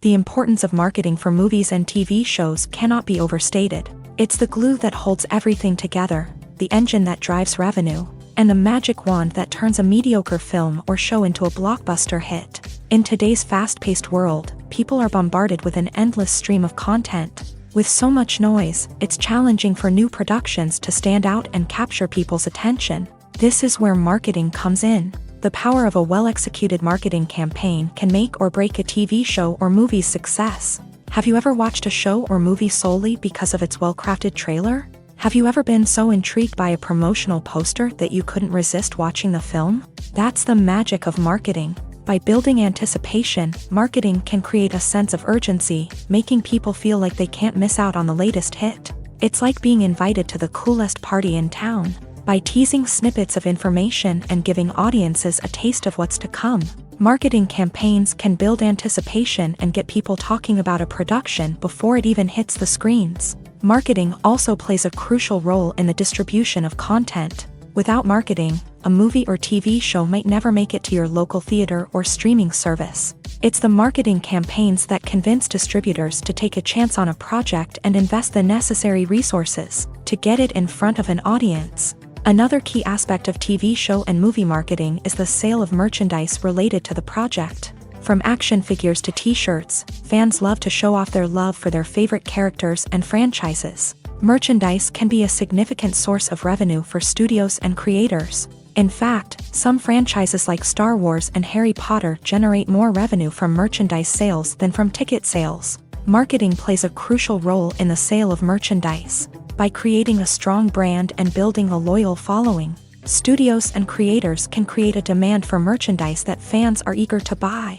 The importance of marketing for movies and TV shows cannot be overstated. It's the glue that holds everything together, the engine that drives revenue, and the magic wand that turns a mediocre film or show into a blockbuster hit. In today's fast-paced world, people are bombarded with an endless stream of content. With so much noise, it's challenging for new productions to stand out and capture people's attention. This is where marketing comes in. The power of a well-executed marketing campaign can make or break a TV show or movie's success. Have you ever watched a show or movie solely because of its well-crafted trailer? Have you ever been so intrigued by a promotional poster that you couldn't resist watching the film? That's the magic of marketing. By building anticipation, marketing can create a sense of urgency, making people feel like they can't miss out on the latest hit. It's like being invited to the coolest party in town. By teasing snippets of information and giving audiences a taste of what's to come, marketing campaigns can build anticipation and get people talking about a production before it even hits the screens. Marketing also plays a crucial role in the distribution of content. Without marketing, a movie or TV show might never make it to your local theater or streaming service. It's the marketing campaigns that convince distributors to take a chance on a project and invest the necessary resources to get it in front of an audience. Another key aspect of TV show and movie marketing is the sale of merchandise related to the project. From action figures to t-shirts, fans love to show off their love for their favorite characters and franchises. Merchandise can be a significant source of revenue for studios and creators. In fact, some franchises like Star Wars and Harry Potter generate more revenue from merchandise sales than from ticket sales. Marketing plays a crucial role in the sale of merchandise. By creating a strong brand and building a loyal following, studios and creators can create a demand for merchandise that fans are eager to buy.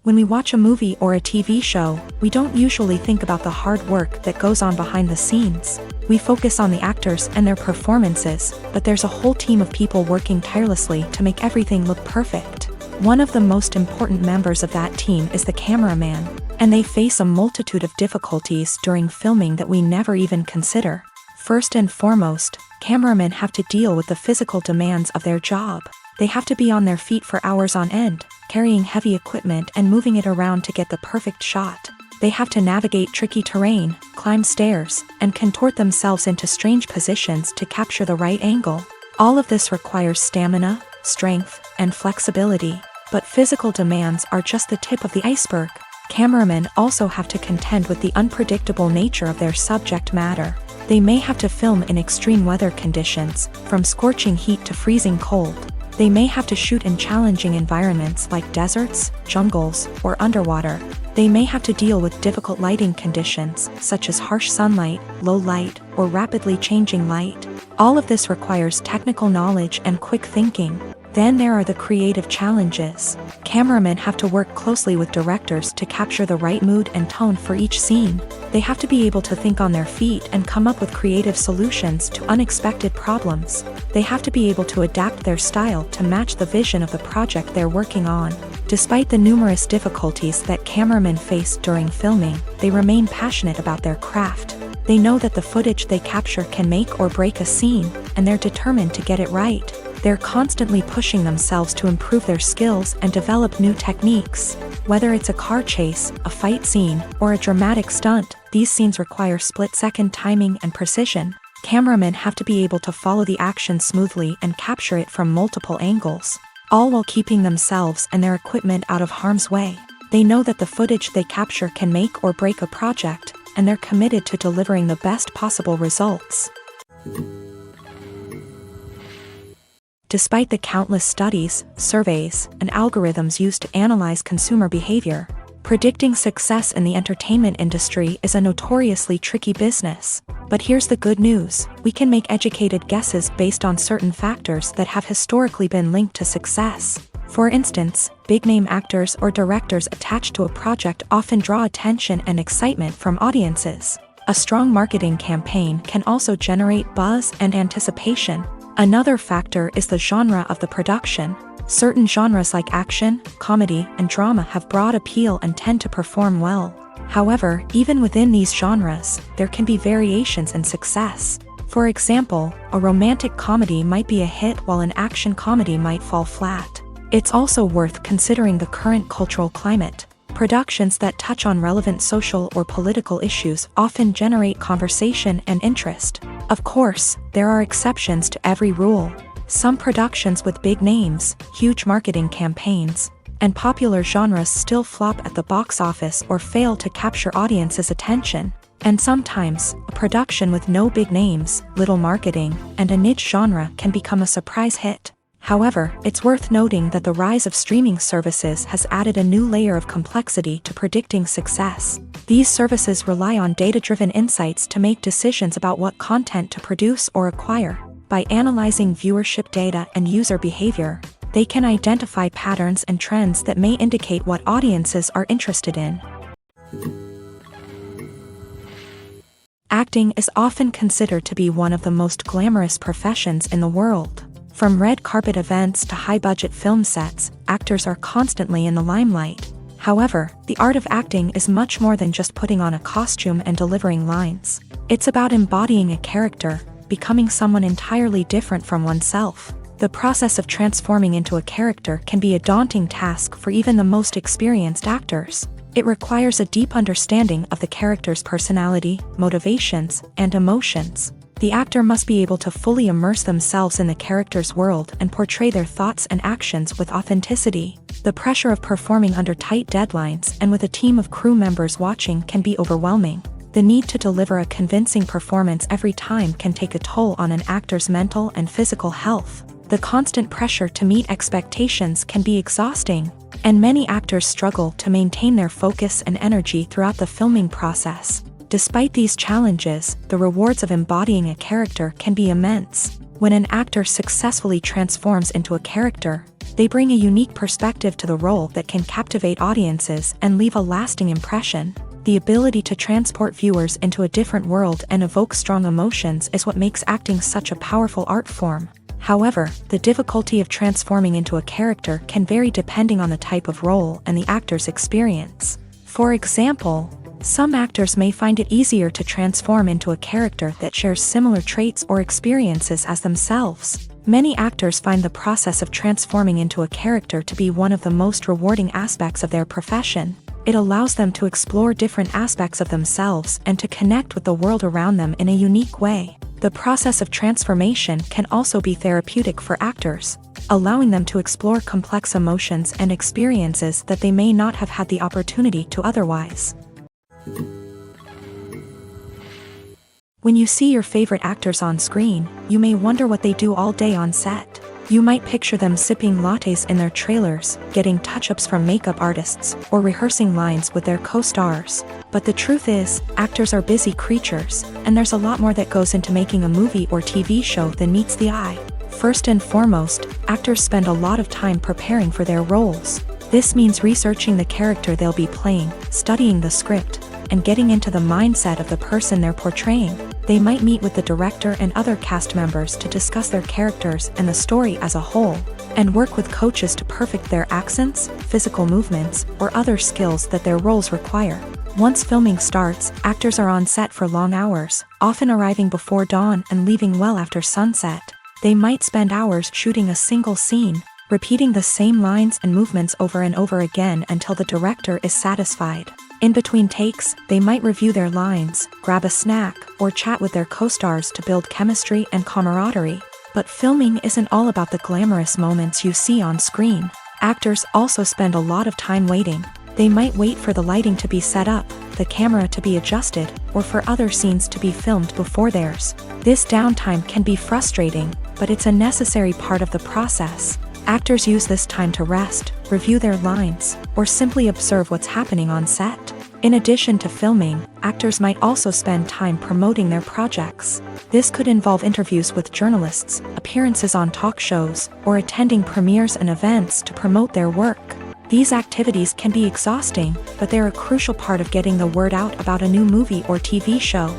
When we watch a movie or a TV show, we don't usually think about the hard work that goes on behind the scenes. We focus on the actors and their performances, but there's a whole team of people working tirelessly to make everything look perfect. One of the most important members of that team is the cameraman, and they face a multitude of difficulties during filming that we never even consider. First and foremost, cameramen have to deal with the physical demands of their job. They have to be on their feet for hours on end, carrying heavy equipment and moving it around to get the perfect shot. They have to navigate tricky terrain, climb stairs, and contort themselves into strange positions to capture the right angle. All of this requires stamina, strength, and flexibility. But physical demands are just the tip of the iceberg. Cameramen also have to contend with the unpredictable nature of their subject matter. They may have to film in extreme weather conditions, from scorching heat to freezing cold. They may have to shoot in challenging environments like deserts, jungles, or underwater. They may have to deal with difficult lighting conditions, such as harsh sunlight, low light, or rapidly changing light. All of this requires technical knowledge and quick thinking. Then there are the creative challenges. Cameramen have to work closely with directors to capture the right mood and tone for each scene. They have to be able to think on their feet and come up with creative solutions to unexpected problems. They have to be able to adapt their style to match the vision of the project they're working on. Despite the numerous difficulties that cameramen face during filming, they remain passionate about their craft. They know that the footage they capture can make or break a scene, and they're determined to get it right. They're constantly pushing themselves to improve their skills and develop new techniques. Whether it's a car chase, a fight scene, or a dramatic stunt, these scenes require split-second timing and precision. Cameramen have to be able to follow the action smoothly and capture it from multiple angles, all while keeping themselves and their equipment out of harm's way. They know that the footage they capture can make or break a project, and they're committed to delivering the best possible results. Despite the countless studies, surveys, and algorithms used to analyze consumer behavior, predicting success in the entertainment industry is a notoriously tricky business. But here's the good news: we can make educated guesses based on certain factors that have historically been linked to success. For instance, big-name actors or directors attached to a project often draw attention and excitement from audiences. A strong marketing campaign can also generate buzz and anticipation. Another factor is the genre of the production. Certain genres like action, comedy, and drama have broad appeal and tend to perform well. However, even within these genres, there can be variations in success. For example, a romantic comedy might be a hit while an action comedy might fall flat. It's also worth considering the current cultural climate. Productions that touch on relevant social or political issues often generate conversation and interest. Of course, there are exceptions to every rule. Some productions with big names, huge marketing campaigns, and popular genres still flop at the box office or fail to capture audiences' attention. And sometimes, a production with no big names, little marketing, and a niche genre can become a surprise hit. However, it's worth noting that the rise of streaming services has added a new layer of complexity to predicting success. These services rely on data-driven insights to make decisions about what content to produce or acquire. By analyzing viewership data and user behavior, they can identify patterns and trends that may indicate what audiences are interested in. Acting is often considered to be one of the most glamorous professions in the world. From red carpet events to high-budget film sets, actors are constantly in the limelight. However, the art of acting is much more than just putting on a costume and delivering lines. It's about embodying a character, becoming someone entirely different from oneself. The process of transforming into a character can be a daunting task for even the most experienced actors. It requires a deep understanding of the character's personality, motivations, and emotions. The actor must be able to fully immerse themselves in the character's world and portray their thoughts and actions with authenticity. The pressure of performing under tight deadlines and with a team of crew members watching can be overwhelming. The need to deliver a convincing performance every time can take a toll on an actor's mental and physical health. The constant pressure to meet expectations can be exhausting, and many actors struggle to maintain their focus and energy throughout the filming process. Despite these challenges, the rewards of embodying a character can be immense. When an actor successfully transforms into a character, they bring a unique perspective to the role that can captivate audiences and leave a lasting impression. The ability to transport viewers into a different world and evoke strong emotions is what makes acting such a powerful art form. However, the difficulty of transforming into a character can vary depending on the type of role and the actor's experience. For example, some actors may find it easier to transform into a character that shares similar traits or experiences as themselves. Many actors find the process of transforming into a character to be one of the most rewarding aspects of their profession. It allows them to explore different aspects of themselves and to connect with the world around them in a unique way. The process of transformation can also be therapeutic for actors, allowing them to explore complex emotions and experiences that they may not have had the opportunity to otherwise. When you see your favorite actors on screen, you may wonder what they do all day on set. You might picture them sipping lattes in their trailers, getting touch-ups from makeup artists, or rehearsing lines with their co-stars. But the truth is, actors are busy creatures, and there's a lot more that goes into making a movie or TV show than meets the eye. First and foremost, actors spend a lot of time preparing for their roles. This means researching the character they'll be playing, studying the script, and getting into the mindset of the person they're portraying. They might meet with the director and other cast members to discuss their characters and the story as a whole, and work with coaches to perfect their accents, physical movements, or other skills that their roles require. Once filming starts, actors are on set for long hours, often arriving before dawn and leaving well after sunset. They might spend hours shooting a single scene, repeating the same lines and movements over and over again until the director is satisfied. In between takes, they might review their lines, grab a snack, or chat with their co-stars to build chemistry and camaraderie. But filming isn't all about the glamorous moments you see on screen. Actors also spend a lot of time waiting. They might wait for the lighting to be set up, the camera to be adjusted, or for other scenes to be filmed before theirs. This downtime can be frustrating, but it's a necessary part of the process. Actors use this time to rest, review their lines, or simply observe what's happening on set. In addition to filming, actors might also spend time promoting their projects. This could involve interviews with journalists, appearances on talk shows, or attending premieres and events to promote their work. These activities can be exhausting, but they're a crucial part of getting the word out about a new movie or TV show.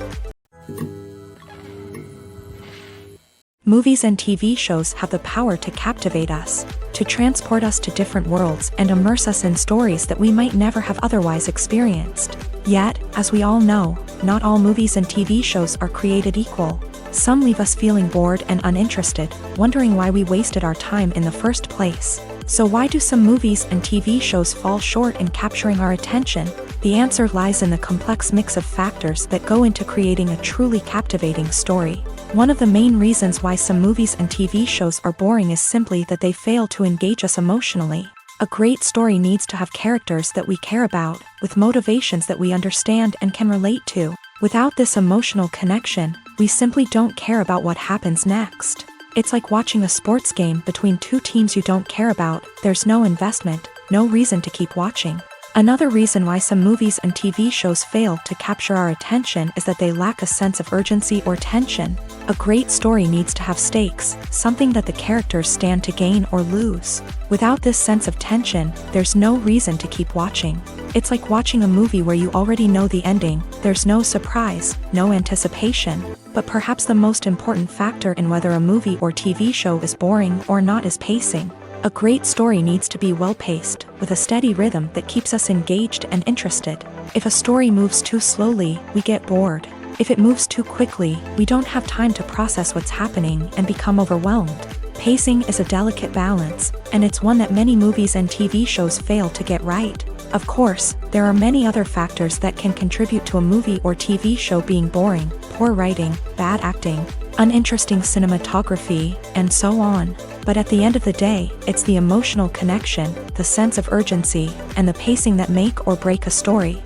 Movies and TV shows have the power to captivate us, to transport us to different worlds and immerse us in stories that we might never have otherwise experienced. Yet, as we all know, not all movies and TV shows are created equal. Some leave us feeling bored and uninterested, wondering why we wasted our time in the first place. So why do some movies and TV shows fall short in capturing our attention? The answer lies in the complex mix of factors that go into creating a truly captivating story. One of the main reasons why some movies and TV shows are boring is simply that they fail to engage us emotionally. A great story needs to have characters that we care about, with motivations that we understand and can relate to. Without this emotional connection, we simply don't care about what happens next. It's like watching a sports game between two teams you don't care about. There's no investment, no reason to keep watching. Another reason why some movies and TV shows fail to capture our attention is that they lack a sense of urgency or tension. A great story needs to have stakes, something that the characters stand to gain or lose. Without this sense of tension, there's no reason to keep watching. It's like watching a movie where you already know the ending. There's no surprise, no anticipation. But perhaps the most important factor in whether a movie or TV show is boring or not is pacing. A great story needs to be well-paced, with a steady rhythm that keeps us engaged and interested. If a story moves too slowly, we get bored. If it moves too quickly, we don't have time to process what's happening and become overwhelmed. Pacing is a delicate balance, and it's one that many movies and TV shows fail to get right. Of course, there are many other factors that can contribute to a movie or TV show being boring: poor writing, bad acting, uninteresting cinematography, and so on. But at the end of the day, it's the emotional connection, the sense of urgency, and the pacing that make or break a story.